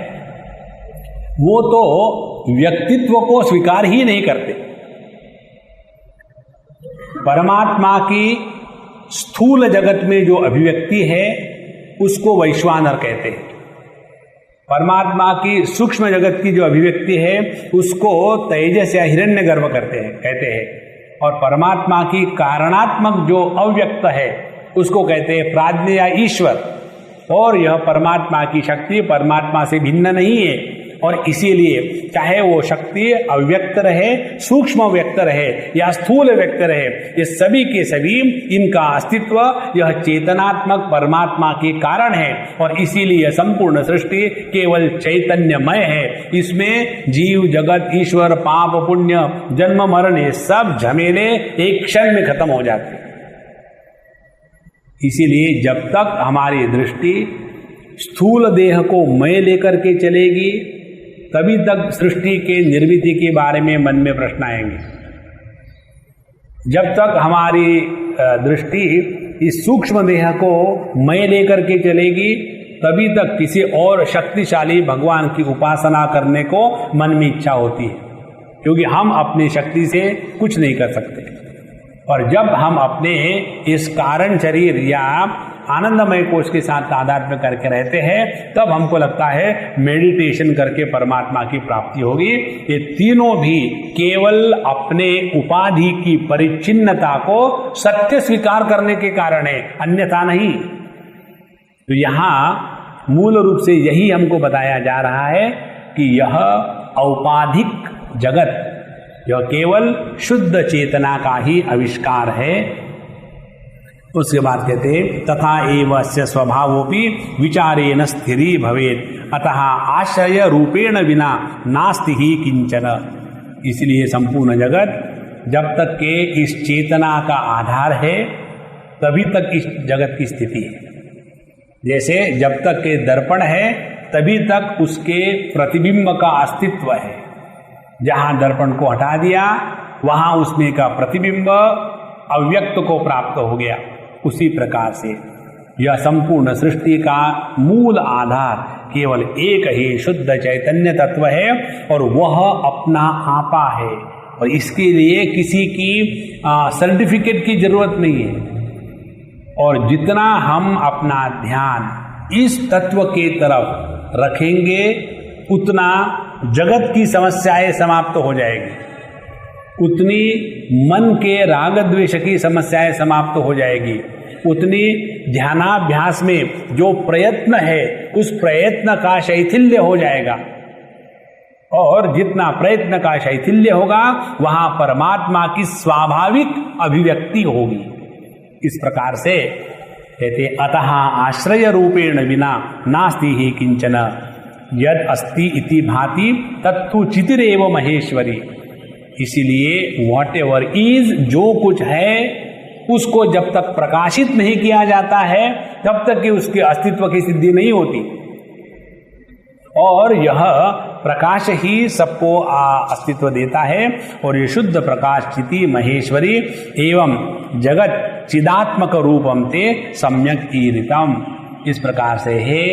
वो तो व्यक्तित्व को स्वीकार ही नहीं करते। परमात्मा की स्थूल जगत में जो अभिव्यक्ति है उसको वैश्वानर कहते हैं। परमात्मा की सूक्ष्म जगत की जो अभिव्यक्ति है उसको तेजस या हिरण्यगर्भ कहते हैं। और परमात्मा की कारणात्मक जो अव्यक्त है उसको कहते हैं प्राज्ञ या ईश्वर। और यह परमात्मा की शक्ति परमात्मा से भिन्न नहीं है, और इसीलिए चाहे वो शक्ति अव्यक्त रहे, सूक्ष्म व्यक्त रहे या स्थूल व्यक्त रहे, ये सभी के सभी इनका अस्तित्व यह चेतनात्मक परमात्मा के कारण है। और इसीलिए संपूर्ण सृष्टि केवल चैतन्यमय है। इसमें जीव जगत ईश्वर पाप पुण्य जन्म मरण ये सब झमेले एक क्षण में खत्म हो जाते हैं। इसीलिए जब तक हमारी दृष्टि स्थूल देह को मैं लेकर के चलेगी तभी तक सृष्टि के निर्मिति के बारे में मन में प्रश्न आएंगे। जब तक हमारी दृष्टि इस सूक्ष्म देह को मैं लेकर के चलेगी तभी तक किसी और शक्तिशाली भगवान की उपासना करने को मन में इच्छा होती है, क्योंकि हम अपनी शक्ति से कुछ नहीं कर सकते। और जब हम अपने इस कारण शरीर या आनंदमय कोश के साथ तादात्म्य करके रहते हैं तब हमको लगता है मेडिटेशन करके परमात्मा की प्राप्ति होगी। ये तीनों भी केवल अपने उपाधि की परिच्छिन्नता को सत्य स्वीकार करने के कारण है, अन्यथा नहीं। तो यहाँ मूल रूप से यही हमको बताया जा रहा है कि यह औपाधिक जगत यह केवल शुद्ध चेतना का ही आविष्कार है। उसके बाद कहते हैं तथा एव अस्य स्वभावोपि विचारेण स्थिरी भवेत् अतः आश्रय रूपेण विना नास्ति ही किंचन। इसलिए संपूर्ण जगत जब तक के इस चेतना का आधार है तभी तक इस जगत की स्थिति है। जैसे जब तक के दर्पण है तभी तक उसके प्रतिबिंब का अस्तित्व है। जहां दर्पण को हटा दिया वहां उसमें का प्रतिबिंब अव्यक्त को प्राप्त हो गया। उसी प्रकार से यह संपूर्ण सृष्टि का मूल आधार केवल एक ही शुद्ध चैतन्य तत्व है और वह अपना आपा है। और इसके लिए किसी की सर्टिफिकेट की जरूरत नहीं है। और जितना हम अपना ध्यान इस तत्व के तरफ रखेंगे उतना जगत की समस्याएं समाप्त हो जाएगी, उतनी मन के राग द्वेष की समस्याएं समाप्त हो जाएगी, उतनी ध्यानाभ्यास में जो प्रयत्न है उस प्रयत्न का शैथिल्य हो जाएगा। और जितना प्रयत्न का शैथिल्य होगा वहां परमात्मा की स्वाभाविक अभिव्यक्ति होगी। इस प्रकार से कहते अतः आश्रय रूपेण विना नास्ति ही किंचन यद अस्ति इति भाति तत्तु चितिरेव महेश्वरी। इसीलिए वॉट एवर इज, जो कुछ है उसको जब तक प्रकाशित नहीं किया जाता है तब तक कि उसके अस्तित्व की सिद्धि नहीं होती। और यह प्रकाश ही सबको अस्तित्व देता है। और ये शुद्ध प्रकाश चिति महेश्वरी एवं जगत चिदात्मक रूपम ते सम्यक ईरितम। इस प्रकार से है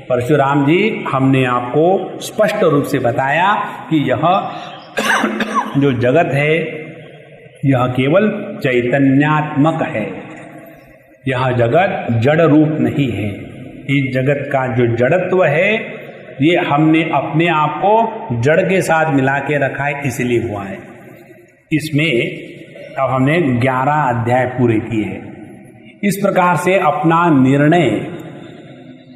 परशुराम जी, हमने आपको स्पष्ट रूप से बताया कि यह जो जगत है यह केवल चैतन्यात्मक है। यह जगत जड़ रूप नहीं है। इस जगत का जो जड़त्व है ये हमने अपने आप को जड़ के साथ मिला के रखा है, इसलिए हुआ है। इसमें अब हमने 11 अध्याय पूरे किए हैं। इस प्रकार से अपना निर्णय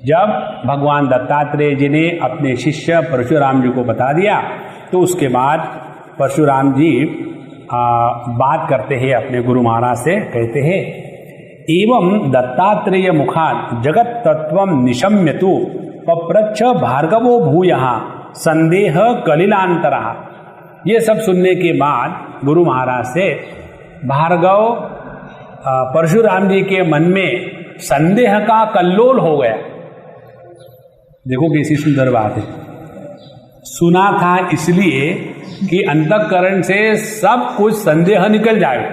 जब भगवान दत्तात्रेय जी ने अपने शिष्य परशुराम जी को बता दिया तो उसके बाद परशुराम जी बात करते हैं अपने गुरु महाराज से, कहते हैं एवं दत्तात्रेय मुखात् जगत तत्वं निशम्यतु पप्रच्छ भार्गवो भूयः संदेह कलिलांतरः। ये सब सुनने के बाद गुरु महाराज से भार्गव परशुराम जी के मन में संदेह का कल्लोल हो गया। देखो कैसी सुंदर बात है। सुना था इसलिए कि अंतःकरण से सब कुछ संदेह निकल जाए,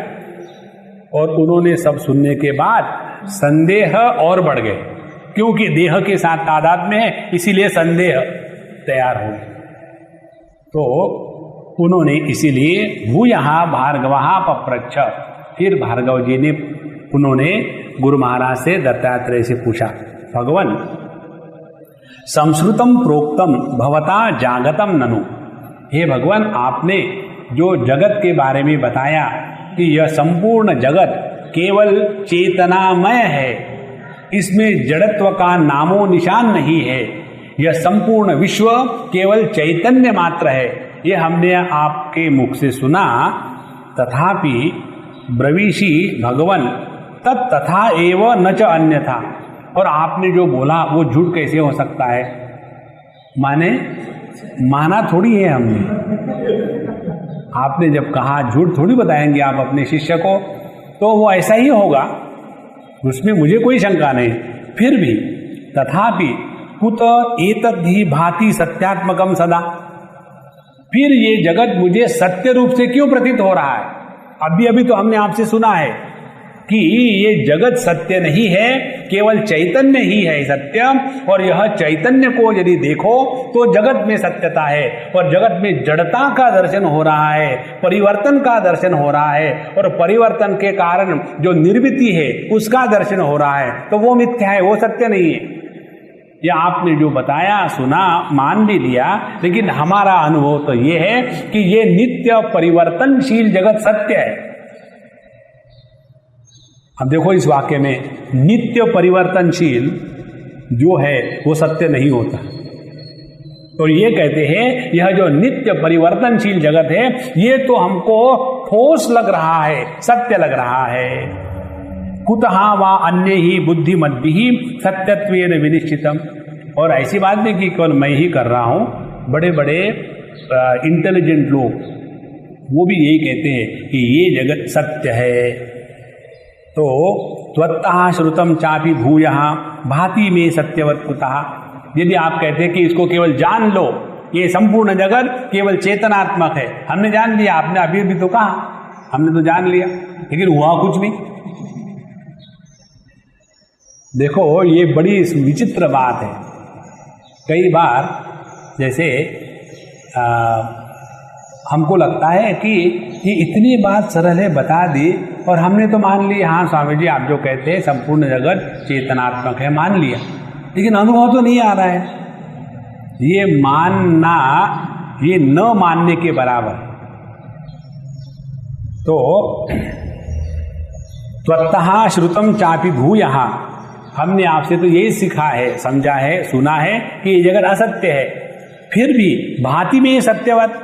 और उन्होंने सब सुनने के बाद संदेह और बढ़ गए, क्योंकि देह के साथ तादाद में है, इसीलिए संदेह तैयार हो गए। तो उन्होंने इसीलिए भूयः भार्गवः पप्रच्छ, फिर भार्गव जी ने उन्होंने गुरु महाराज से दत्तात्रेय से पूछा, भगवान संस्कृतम प्रोक्तम भवता जागतम ननु, हे भगवान आपने जो जगत के बारे में बताया कि यह संपूर्ण जगत केवल चेतनामय है, इसमें जड़त्व का नामो निशान नहीं है, यह संपूर्ण विश्व केवल चैतन्य मात्र है, यह हमने आपके मुख से सुना। तथापि ब्रवीषि भगवन तत् तथा एव न च अन्यथा, और आपने जो बोला वो झूठ कैसे हो सकता है? माने माना थोड़ी है हमने, आपने जब कहा झूठ थोड़ी बताएंगे आप अपने शिष्य को, तो वो ऐसा ही होगा, उसमें मुझे कोई शंका नहीं। फिर भी तथापि कुत एतद्धि भाति सत्यात्मकम सदा, फिर ये जगत मुझे सत्य रूप से क्यों प्रतीत हो रहा है? अभी अभी तो हमने आपसे सुना है कि ये जगत सत्य नहीं है, केवल चैतन्य ही है सत्य, और यह चैतन्य को यदि देखो तो जगत में सत्यता है, और जगत में जड़ता का दर्शन हो रहा है, परिवर्तन का दर्शन हो रहा है, और परिवर्तन के कारण जो निर्मिति है उसका दर्शन हो रहा है, तो वो मिथ्या है, वो सत्य नहीं है। यह आपने जो बताया सुना मान भी लिया, लेकिन हमारा अनुभव तो ये है कि ये नित्य परिवर्तनशील जगत सत्य है। अब देखो इस वाक्य में नित्य परिवर्तनशील जो है वो सत्य नहीं होता, तो ये कहते हैं यह जो नित्य परिवर्तनशील जगत है ये तो हमको ठोस लग रहा है, सत्य लग रहा है। कुतः वा अन्य ही बुद्धिमद्भिः सत्यत्वेन विनिश्चितम, और ऐसी बात नहीं कि केवल मैं ही कर रहा हूं, बड़े बड़े इंटेलिजेंट लोग वो भी यही कहते हैं कि ये जगत सत्य है। तो त्वत्तः श्रुतम चापि भूयः भाति में सत्यवत् कुतः, यदि आप कहते हैं कि इसको केवल जान लो, ये संपूर्ण जगत केवल चेतनात्मक है, हमने जान लिया, आपने अभी भी तो कहा हमने तो जान लिया, लेकिन हुआ कुछ नहीं। देखो ये बड़ी विचित्र बात है। कई बार जैसे हमको लगता है कि ये इतनी बात सरल है, बता दी और हमने तो मान लिया, हाँ स्वामी जी आप जो कहते हैं संपूर्ण जगत चेतनात्मक है, मान लिया, लेकिन अनुभव तो नहीं आ रहा है। ये मानना ये न मानने के बराबर। तो त्वत्तः श्रुतम चापि भूयः, हमने आपसे तो यही सीखा है, समझा है, सुना है कि ये जगत असत्य है, फिर भी भांति में सत्यवत,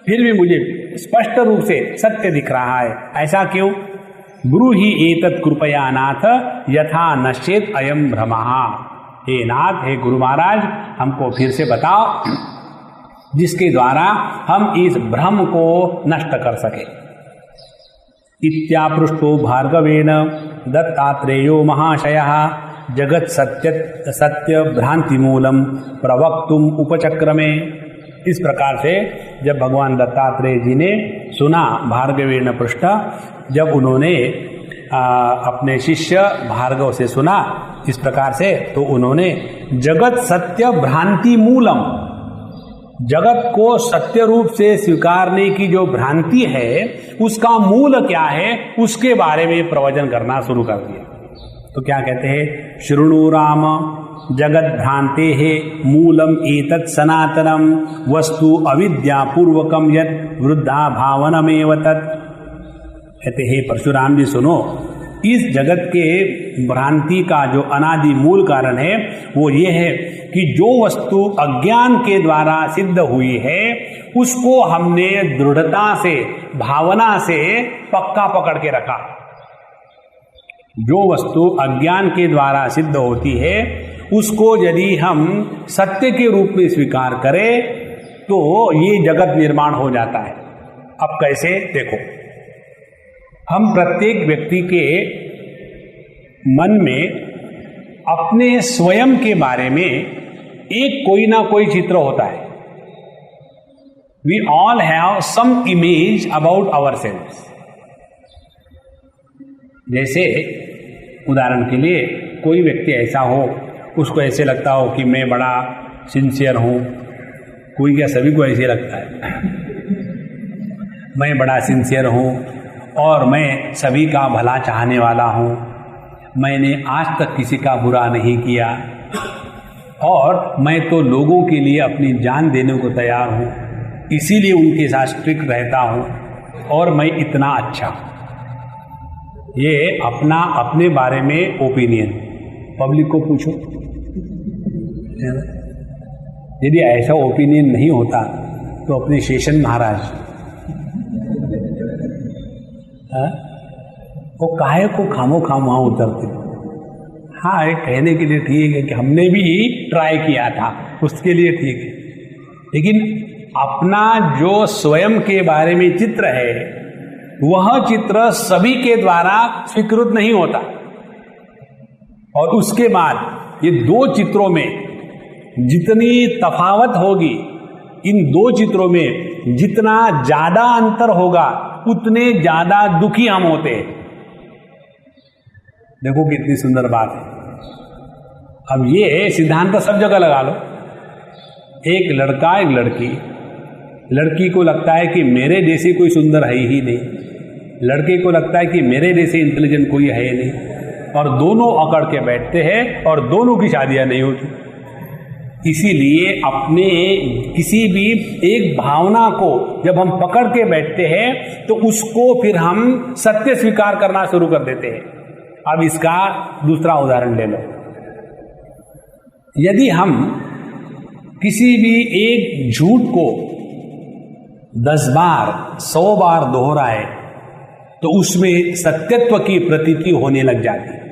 फिर भी मुझे स्पष्ट रूप से सत्य दिख रहा है। ऐसा क्यों? ब्रूहि एतत् कृपया नाथ यथा नश्चेत अयम भ्रमः, हे नाथ, हे गुरु महाराज हमको फिर से बताओ जिसके द्वारा हम इस भ्रम को नष्ट कर सके। इत्यापृष्टो भार्गवेन दत्तात्रेयो महाशयः जगत सत्य भ्रांति मूलम प्रवक्तुम उपचक्रमे। इस प्रकार से जब भगवान दत्तात्रेय जी ने सुना भार्गवेन पृष्ठ, जब उन्होंने अपने शिष्य भार्गव से सुना इस प्रकार से, तो उन्होंने जगत सत्य भ्रांति मूलम, जगत को सत्य रूप से स्वीकारने की जो भ्रांति है उसका मूल क्या है उसके बारे में प्रवचन करना शुरू कर दिया। तो क्या कहते हैं? शृणु राम जगत भ्रांते है मूलम एतत् सनातनम वस्तु अविद्या पूर्वकम यद वृद्धा भावनमेव तत्। कहते हैं परशुराम जी सुनो, इस जगत के भ्रांति का जो अनादि मूल कारण है वो ये है कि जो वस्तु अज्ञान के द्वारा सिद्ध हुई है उसको हमने दृढ़ता से, भावना से पक्का पकड़ के रखा। जो वस्तु अज्ञान के द्वारा सिद्ध होती है उसको यदि हम सत्य के रूप में स्वीकार करें तो ये जगत निर्माण हो जाता है। अब कैसे देखो, हम प्रत्येक व्यक्ति के मन में अपने स्वयं के बारे में एक कोई ना कोई चित्र होता है. We all have some image about ourselves. जैसे उदाहरण के लिए कोई व्यक्ति ऐसा हो, उसको ऐसे लगता हो कि मैं बड़ा सिंसियर हूं. कोई क्या, सभी को ऐसे लगता है मैं बड़ा सिंसियर हूं और मैं सभी का भला चाहने वाला हूं, मैंने आज तक किसी का बुरा नहीं किया और मैं तो लोगों के लिए अपनी जान देने को तैयार हूं, इसीलिए उनके साथ स्ट्रिक्ट रहता हूं और मैं इतना अच्छा. ये अपना अपने बारे में ओपिनियन. पब्लिक को पूछो, यदि ऐसा ओपिनियन नहीं होता तो अपने शेषन महाराज वो काहे को खामो खाम वहाँ उतरते. हाँ, ये कहने के लिए ठीक है कि हमने भी ट्राई किया था, उसके लिए ठीक है, लेकिन अपना जो स्वयं के बारे में चित्र है वह चित्र सभी के द्वारा स्वीकृत नहीं होता. और उसके बाद ये दो चित्रों में जितनी तफावत होगी, इन दो चित्रों में जितना ज्यादा अंतर होगा उतने ज्यादा दुखी हम होते हैं. देखो कितनी सुंदर बात है. अब ये सिद्धांत सब जगह लगा लो. एक लड़का एक लड़की, लड़की को लगता है कि मेरे जैसी कोई सुंदर है ही नहीं, लड़के को लगता है कि मेरे जैसे इंटेलिजेंट कोई है नहीं, और दोनों अकड़ के बैठते हैं और दोनों की शादियां नहीं होती. इसीलिए अपने किसी भी एक भावना को जब हम पकड़ के बैठते हैं तो उसको फिर हम सत्य स्वीकार करना शुरू कर देते हैं. अब इसका दूसरा उदाहरण ले लो. यदि हम किसी भी एक झूठ को 10 बार 100 बार दोहराए तो उसमें सत्यत्व की प्रतीति होने लग जाती है.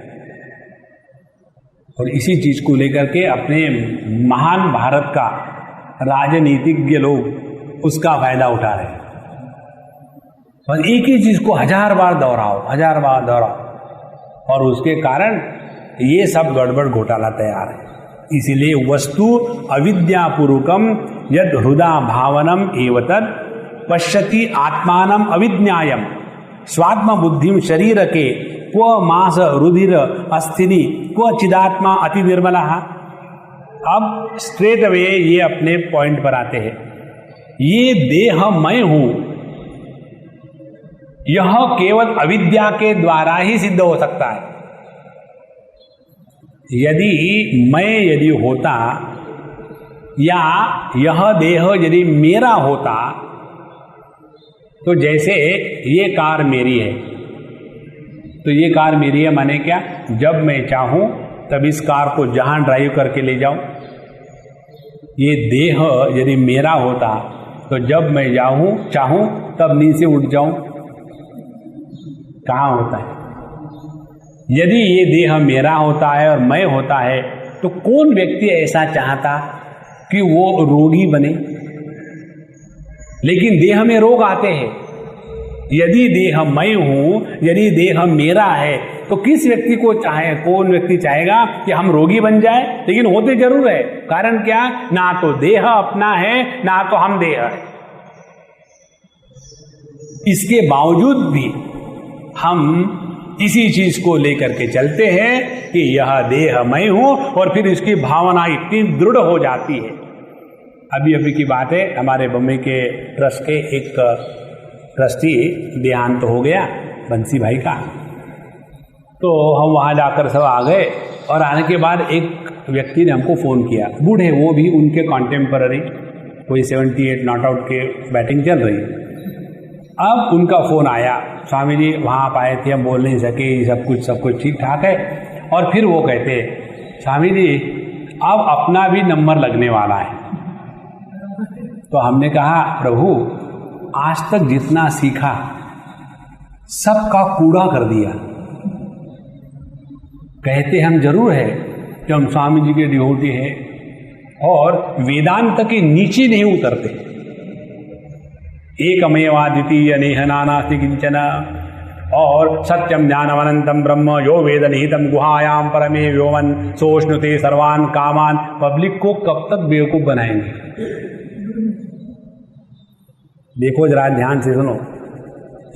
और इसी चीज को लेकर के अपने महान भारत का राजनीतिज्ञ लोग उसका फायदा उठा रहे हैं. और एक ही चीज को 1000 बार दोहराओ और उसके कारण ये सब गड़बड़ घोटाला तैयार है. इसीलिए वस्तु अविद्यापूर्वकम यद हृदा भावनम एवतद पश्यति आत्मानम अविज्ञायम स्वात्म बुद्धिम शरीर के क्व मास रुधिर अस्थिनि क्व चिदात्मा अति निर्मला. अब स्ट्रेट अवे ये अपने पॉइंट पर आते हैं. ये देह मैं हूं, यह केवल अविद्या के द्वारा ही सिद्ध हो सकता है. यदि होता या यह देह यदि मेरा होता, तो जैसे ये कार मेरी है, तो ये कार मेरी है माने क्या, जब मैं चाहूं तब इस कार को जहां ड्राइव करके ले जाऊं. ये देह यदि मेरा होता तो जब मैं चाहूं तब नींद से उठ जाऊं. कहाँ होता है? यदि ये देह मेरा होता है और मैं होता है तो कौन व्यक्ति ऐसा चाहता कि वो रोगी बने? लेकिन देह में रोग आते हैं. यदि देह मैं हूं, यदि देह मेरा है, तो किस व्यक्ति को चाहे, कौन व्यक्ति चाहेगा कि हम रोगी बन जाए? लेकिन होते जरूर है. कारण क्या? ना तो देह अपना है, ना तो हम देह है. इसके बावजूद भी हम इसी चीज को लेकर के चलते हैं कि यह देह मैं हूं, और फिर इसकी भावना इतनी दृढ़ हो जाती है. अभी की बात है, हमारे बम्बई के ट्रस्ट के एक ट्रस्टी देहांत हो गया, बंसी भाई का. तो हम वहाँ जाकर सब आ गए, और आने के बाद एक व्यक्ति ने हमको फ़ोन किया. बूढ़े, वो भी उनके कॉन्टेम्पररी, कोई 78 नॉट आउट के बैटिंग चल रही. अब उनका फ़ोन आया, स्वामी जी वहाँ आप आए थे, हम बोल नहीं सके, सब कुछ ठीक ठाक है. और फिर वो कहते, स्वामी जी अब अपना भी नंबर लगने वाला है. तो हमने कहा, प्रभु आज तक जितना सीखा सबका कूड़ा कर दिया. कहते हम जरूर है कि हम स्वामी जी के डिवोटी हैं और वेदांत के नीचे नहीं उतरते. एकमेवाद्वितीय नेह नानास्ति किंचन, और सत्यम ज्ञानमनंतम ब्रह्म यो वेद निहितम गुहायाम परमे व्योमन सोष्णुते सर्वान कामान। पब्लिक को कब तक बेवकूफ बनाएंगे? देखो जरा ध्यान से सुनो,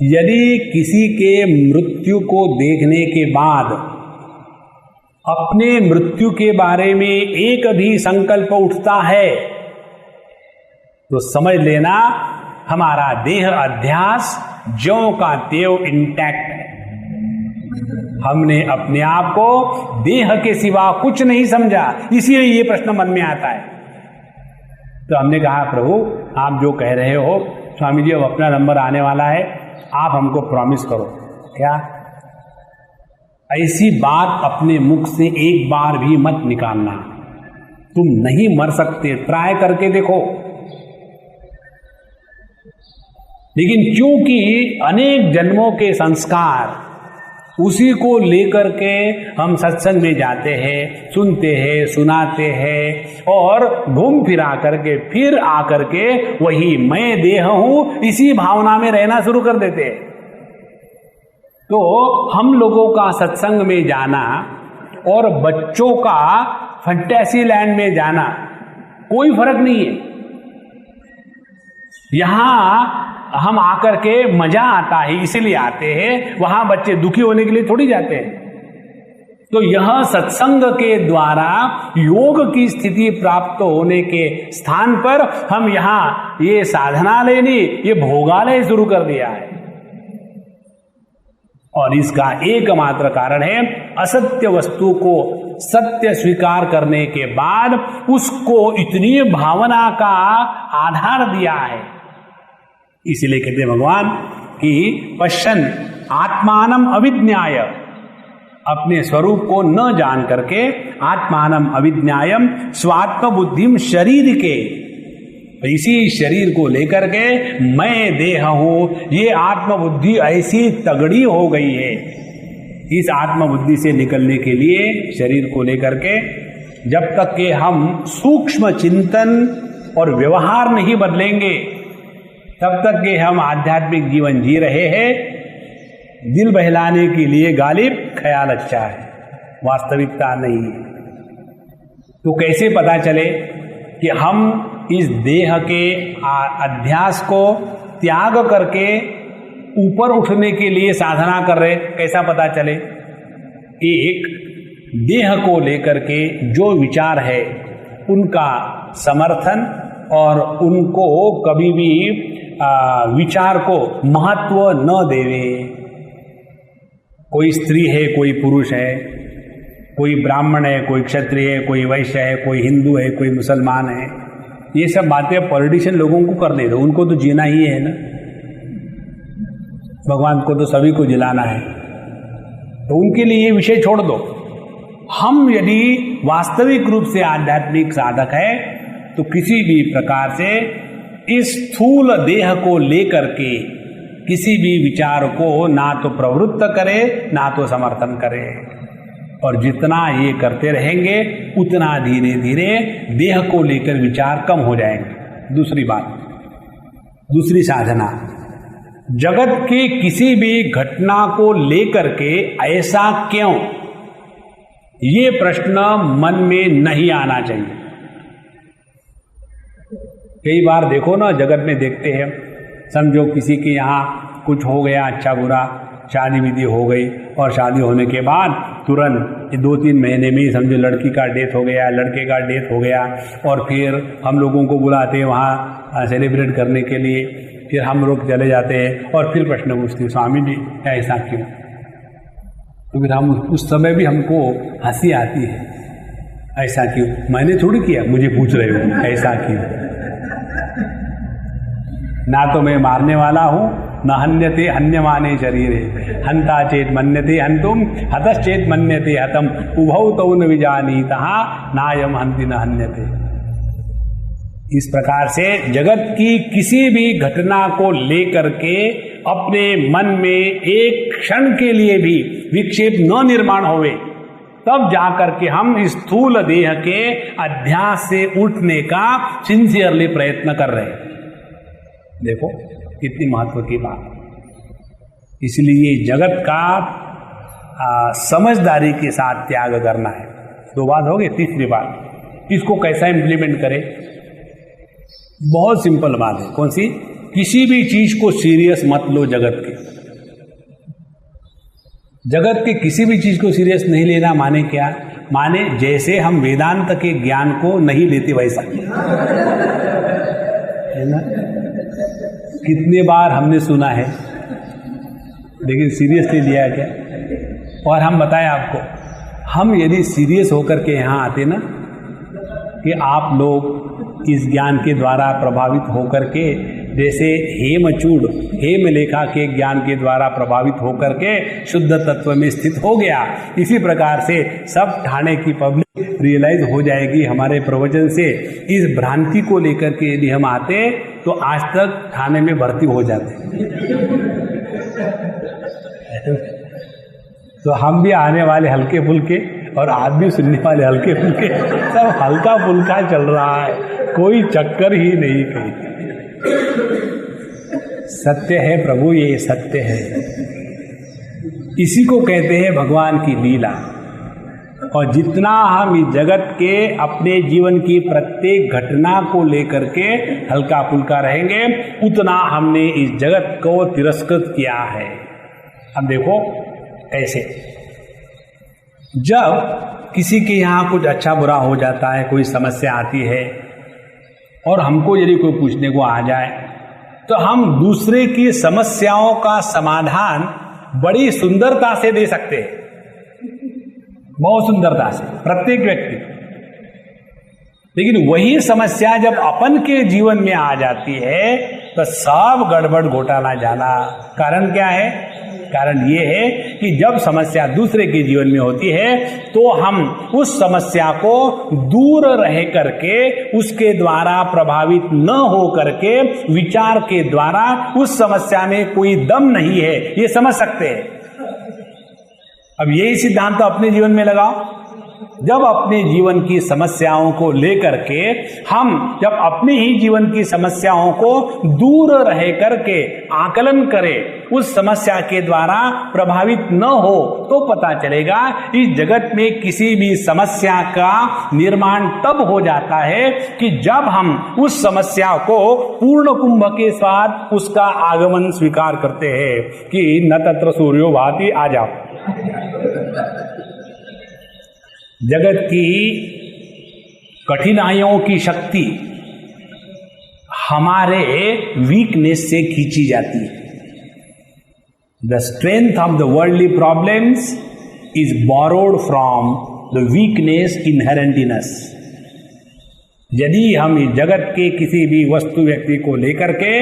यदि किसी के मृत्यु को देखने के बाद अपने मृत्यु के बारे में एक भी संकल्प उठता है तो समझ लेना हमारा देह अध्यास ज्यों का त्यों इंटैक्ट है। हमने अपने आप को देह के सिवा कुछ नहीं समझा, इसीलिए ये प्रश्न मन में आता है। तो हमने कहा प्रभु आप जो कह रहे हो स्वामी जी, अब अपना नंबर आने वाला है, आप हमको प्रॉमिस करो। क्या? ऐसी बात अपने मुख से एक बार भी मत निकालना। तुम नहीं मर सकते, ट्राई करके देखो। लेकिन क्योंकि अनेक जन्मों के संस्कार उसी को लेकर के हम सत्संग में जाते हैं, सुनते हैं, सुनाते हैं और घूम फिरा करके फिर आकर के वही मैं देह हूं इसी भावना में रहना शुरू कर देते हैं। तो हम लोगों का सत्संग में जाना और बच्चों का फंटेसी लैंड में जाना कोई फर्क नहीं है। यहां हम आकर के मजा आता है इसलिए आते हैं, वहां बच्चे दुखी होने के लिए थोड़ी जाते हैं। तो यह सत्संग के द्वारा योग की स्थिति प्राप्त होने के स्थान पर हम यहां ये साधनालय नहीं, ये भोगालय शुरू कर दिया है। और इसका एकमात्र कारण है असत्य वस्तु को सत्य स्वीकार करने के बाद उसको इतनी भावना का आधार दिया है। इसीलिए कहते हैं भगवान कि पश्यन् आत्मानम अविज्ञाय, अपने स्वरूप को न जान करके आत्मानम अविज्ञायम स्वात्म बुद्धिम शरीर के, इसी शरीर को लेकर के मैं देह हूं, ये आत्मबुद्धि ऐसी तगड़ी हो गई है। इस आत्मबुद्धि से निकलने के लिए शरीर को लेकर के जब तक कि हम सूक्ष्म चिंतन और व्यवहार नहीं बदलेंगे तब तक कि हम आध्यात्मिक जीवन जी रहे हैं। दिल बहलाने के लिए गालिब ख्याल अच्छा है, वास्तविकता नहीं है। तो कैसे पता चले कि हम इस देह के अध्यास को त्याग करके ऊपर उठने के लिए साधना कर रहे? कैसा पता चले? एक, देह को लेकर के जो विचार है उनका समर्थन और उनको कभी भी विचार को महत्व न देवे। कोई स्त्री है, कोई पुरुष है, कोई ब्राह्मण है, कोई क्षत्रिय है, कोई वैश्य है, कोई हिंदू है, कोई मुसलमान है, ये सब बातें पॉलिटिशियन लोगों को करने दो, उनको तो जीना ही है ना। भगवान को तो सभी को जिलाना है, तो उनके लिए ये विषय छोड़ दो। हम यदि वास्तविक रूप से आध्यात्मिक साधक है तो किसी भी प्रकार से इस स्थूल देह को लेकर के किसी भी विचार को ना तो प्रवृत्त करे ना तो समर्थन करे। और जितना ये करते रहेंगे उतना धीरे धीरे देह को लेकर विचार कम हो जाएंगे। दूसरी बात, दूसरी साधना, जगत के किसी भी घटना को लेकर के ऐसा क्यों, ये प्रश्न मन में नहीं आना चाहिए। कई बार देखो ना, जगत में देखते हैं, समझो किसी के यहाँ कुछ हो गया अच्छा बुरा, शादी विधि हो गई और शादी होने के बाद तुरंत 2-3 महीने में समझो लड़की का डेथ हो गया, लड़के का डेथ हो गया, और फिर हम लोगों को बुलाते हैं वहाँ सेलिब्रेट करने के लिए। फिर हम लोग चले जाते हैं और फिर प्रश्न पूछते हैं, स्वामी जी ऐसा क्यों? तो फिर हम उस समय भी हमको हंसी आती है, ऐसा क्यों? मैंने थोड़ी किया, मुझे पूछ रहे हो ऐसा क्यों? ना तो मैं मारने वाला हूं, न हन्यते हन्यमाने शरीरे, हंता चेत मन्यते हंतुम, हतश्चेत मन्यते हतम, उभौ तौ न विजानीतः नायम हन्ति न हन्यते। इस प्रकार से जगत की किसी भी घटना को लेकर के अपने मन में एक क्षण के लिए भी विक्षेप न निर्माण होवे, तब जाकर के हम इस स्थूल देह के अध्यास से उठने का सिंसियरली प्रयत्न कर रहे हैं। देखो कितनी महत्व की बात। इसलिए जगत का समझदारी के साथ त्याग करना है। 2 बात हो गई। तीसरी बात, इसको कैसा इम्प्लीमेंट करें? बहुत सिंपल बात है। कौन सी? किसी भी चीज को सीरियस मत लो। जगत के किसी भी चीज को सीरियस नहीं लेना माने क्या? माने जैसे हम वेदांत के ज्ञान को नहीं लेते वैसा, है ना? कितने बार हमने सुना है, लेकिन सीरियसली लिया क्या? और हम बताएं आपको, हम यदि सीरियस होकर के यहाँ आते ना कि आप लोग इस ज्ञान के द्वारा प्रभावित होकर के, जैसे हेमलेखा के ज्ञान के द्वारा प्रभावित होकर के शुद्ध तत्व में स्थित हो गया, इसी प्रकार से सब ठाणे की पब्लिक रियलाइज हो जाएगी हमारे प्रवचन से। इस भ्रांति को लेकर के यदि हम आते तो आज तक थाने में भर्ती हो जाते। तो हम भी आने वाले हल्के फुल्के और आज भी सुनने वाले हल्के फुल्के, सब हल्का फुल्का चल रहा है, कोई चक्कर ही नहीं कहीं। सत्य है प्रभु, ये सत्य है। इसी को कहते हैं भगवान की लीला। और जितना हम इस जगत के अपने जीवन की प्रत्येक घटना को लेकर के हल्का फुल्का रहेंगे, उतना हमने इस जगत को तिरस्कृत किया है। अब देखो ऐसे, जब किसी के यहाँ कुछ अच्छा बुरा हो जाता है, कोई समस्या आती है और हमको यदि कोई पूछने को आ जाए, तो हम दूसरे की समस्याओं का समाधान बड़ी सुंदरता से दे सकते हैं, बहुत सुंदरता से, प्रत्येक व्यक्ति। लेकिन वही समस्या जब अपन के जीवन में आ जाती है तो सब गड़बड़ घोटाला जाला। कारण क्या है? कारण ये है कि जब समस्या दूसरे के जीवन में होती है तो हम उस समस्या को दूर रह करके, उसके द्वारा प्रभावित न हो करके, विचार के द्वारा उस समस्या में कोई दम नहीं है ये समझ सकते हैं। अब यही सिद्धांत तो अपने जीवन में लगाओ। जब अपने जीवन की समस्याओं को लेकर के हम जब अपने ही जीवन की समस्याओं को दूर रह करके आकलन करें, उस समस्या के द्वारा प्रभावित न हो, तो पता चलेगा इस जगत में किसी भी समस्या का निर्माण तब हो जाता है कि जब हम उस समस्या को पूर्ण कुंभ के साथ उसका आगमन स्वीकार करते हैं कि न तत्र सूर्यो भाति, आ जाओ। जगत की कठिनाइयों की शक्ति हमारे वीकनेस से खींची जाती है। The strength of the worldly problems is borrowed from the weakness inherent in us. यदि हम इस जगत के किसी भी वस्तु व्यक्ति को लेकर के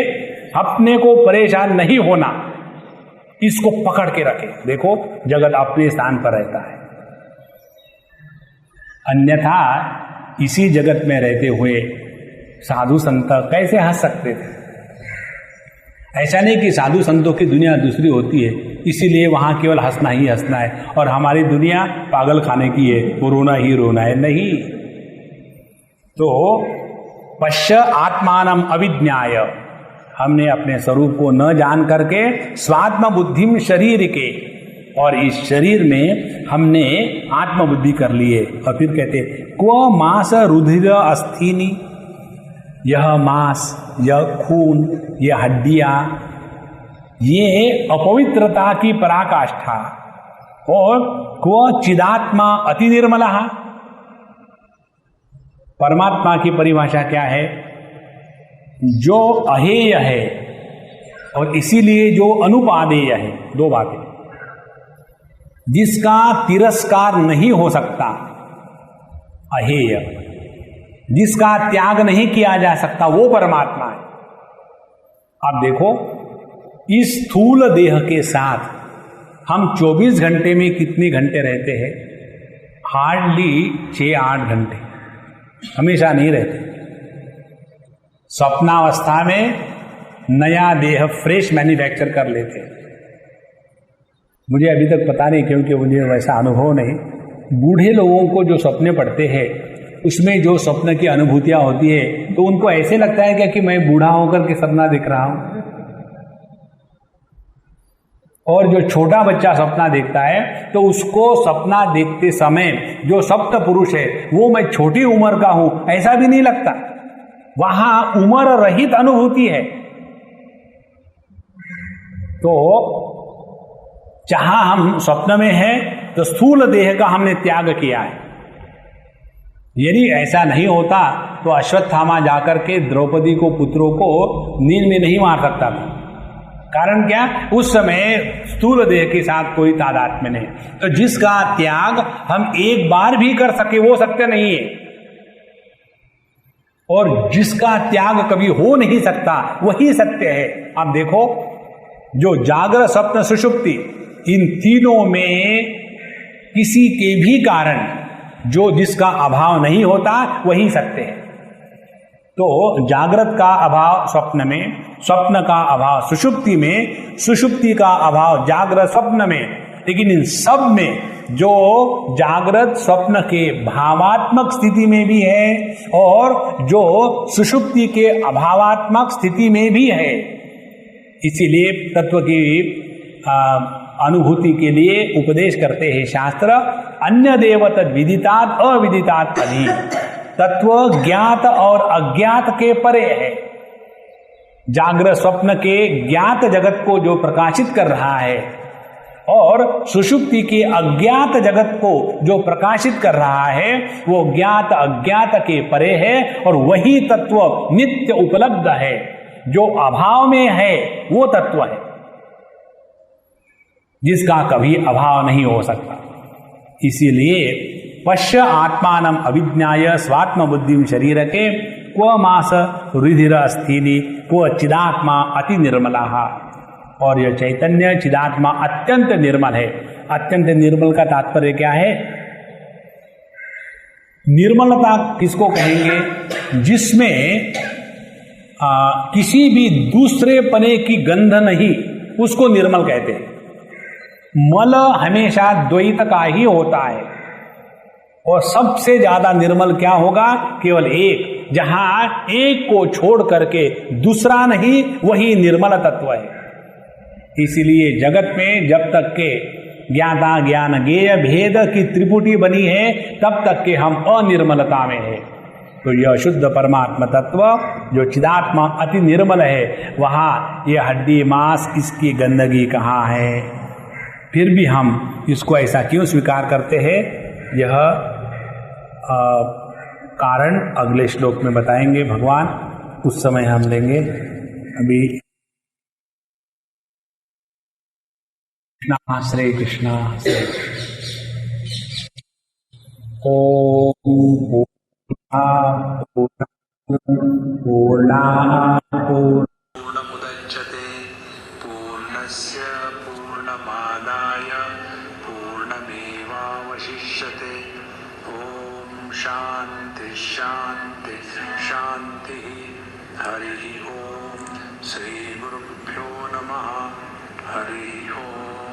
अपने को परेशान नहीं होना, इसको पकड़ के रखें, देखो जगत अपने स्थान पर रहता है। अन्यथा इसी जगत में रहते हुए साधु संत कैसे हंस सकते थे? ऐसा नहीं कि साधु संतों की दुनिया दूसरी होती है, इसीलिए वहां केवल हंसना ही हंसना है और हमारी दुनिया पागल खाने की है, वो रोना ही रोना है। नहीं, तो पश्य आत्मानम अविज्ञाय, हमने अपने स्वरूप को न जान करके स्वात्म बुद्धिम शरीर के, और इस शरीर में हमने आत्मबुद्धि कर लिए। और फिर कहते क्व मांस रुधिर अस्थिनी, यह मांस, यह खून, यह हड्डियां, ये अपवित्रता की पराकाष्ठा। और क्व चिदात्मा अति निर्मला, परमात्मा की परिभाषा क्या है? जो अहेय है और इसीलिए जो अनुपादेय है। 2 बातें, जिसका तिरस्कार नहीं हो सकता अहेय, जिसका त्याग नहीं किया जा सकता वो परमात्मा है। अब देखो, इस स्थूल देह के साथ हम 24 घंटे में कितने घंटे रहते हैं? हार्डली 6-8 घंटे, हमेशा नहीं रहते। स्वप्नावस्था में नया देह फ्रेश मैन्युफैक्चर कर लेते हैं। मुझे अभी तक पता नहीं, क्योंकि मुझे वैसा अनुभव नहीं। बूढ़े लोगों को जो सपने पड़ते हैं उसमें जो स्वप्न की अनुभूतियां होती है, तो उनको ऐसे लगता है क्या कि मैं बूढ़ा होकर के सपना दिख रहा हूं? और जो छोटा बच्चा सपना देखता है तो उसको सपना देखते समय जो सप्त पुरुष है वो मैं छोटी उम्र का हूं ऐसा भी नहीं लगता, वहां उम्र रहित अनुभूति है। तो जहां हम स्वप्न में हैं तो स्थूल देह का हमने त्याग किया है। यदि ऐसा नहीं होता तो अश्वत्थामा जाकर के द्रौपदी को पुत्रों को नींद में नहीं मार सकता था। कारण क्या? उस समय स्थूल देह के साथ कोई तादात्म्य नहीं। तो जिसका त्याग हम एक बार भी कर सके वो सत्य नहीं है, और जिसका त्याग कभी हो नहीं सकता वही सत्य है। आप देखो, जो जागृत स्वप्न सुषुप्ति इन तीनों में किसी के भी कारण जो जिसका अभाव नहीं होता वही सत्य है। तो जागृत का अभाव स्वप्न में, स्वप्न का अभाव सुषुप्ति में, सुषुप्ति का अभाव जागृत स्वप्न में, लेकिन इन सब में जो जागृत स्वप्न के भावात्मक स्थिति में भी है और जो सुषुप्ति के अभावात्मक स्थिति में भी है। इसीलिए तत्व की अनुभूति के लिए उपदेश करते हैं शास्त्र, अन्य देव तद विदितात् अविदितात् अधि। तत्व ज्ञात और अज्ञात के परे है। जागृत स्वप्न के ज्ञात जगत को जो प्रकाशित कर रहा है और सुषुप्ति के अज्ञात जगत को जो प्रकाशित कर रहा है वो ज्ञात अज्ञात के परे है, और वही तत्व नित्य उपलब्ध है। जो अभाव में है वो तत्व है जिसका कभी अभाव नहीं हो सकता। इसीलिए पश्य आत्मानम अभिज्ञाय स्वात्म बुद्धि शरीर के क्व मास रुधिर अस्थिनि क्व चिदात्मा अति निर्मला। और यह चैतन्य चिदात्मा अत्यंत निर्मल है। अत्यंत निर्मल का तात्पर्य क्या है? निर्मलता किसको कहेंगे? जिसमें किसी भी दूसरे पने की गंध नहीं, उसको निर्मल कहते हैं। मल हमेशा द्वैत का ही होता है, और सबसे ज्यादा निर्मल क्या होगा? केवल एक। जहां एक को छोड़ करके दूसरा नहीं, वही निर्मल तत्व है। इसीलिए जगत में जब तक के ज्ञाता ज्ञान ज्ञेय भेद की त्रिपुटी बनी है तब तक के हम अनिर्मलता में है। तो यह शुद्ध परमात्मा तत्व जो चिदात्मा अति निर्मल है, वहां यह हड्डी मांस इसकी गंदगी कहाँ है? फिर भी हम इसको ऐसा क्यों स्वीकार करते हैं? यह कारण अगले श्लोक में बताएंगे भगवान, उस समय हम लेंगे। अभी श्री कृष्णा ओम पूर्णमुदच्यते पूर्णस्य पूर्णमादाय पूर्णमेवावशिष्यते। ओम शांति शांति शांति। हरि ओम। श्री गुरुभ्यो नमः। हरि ओम।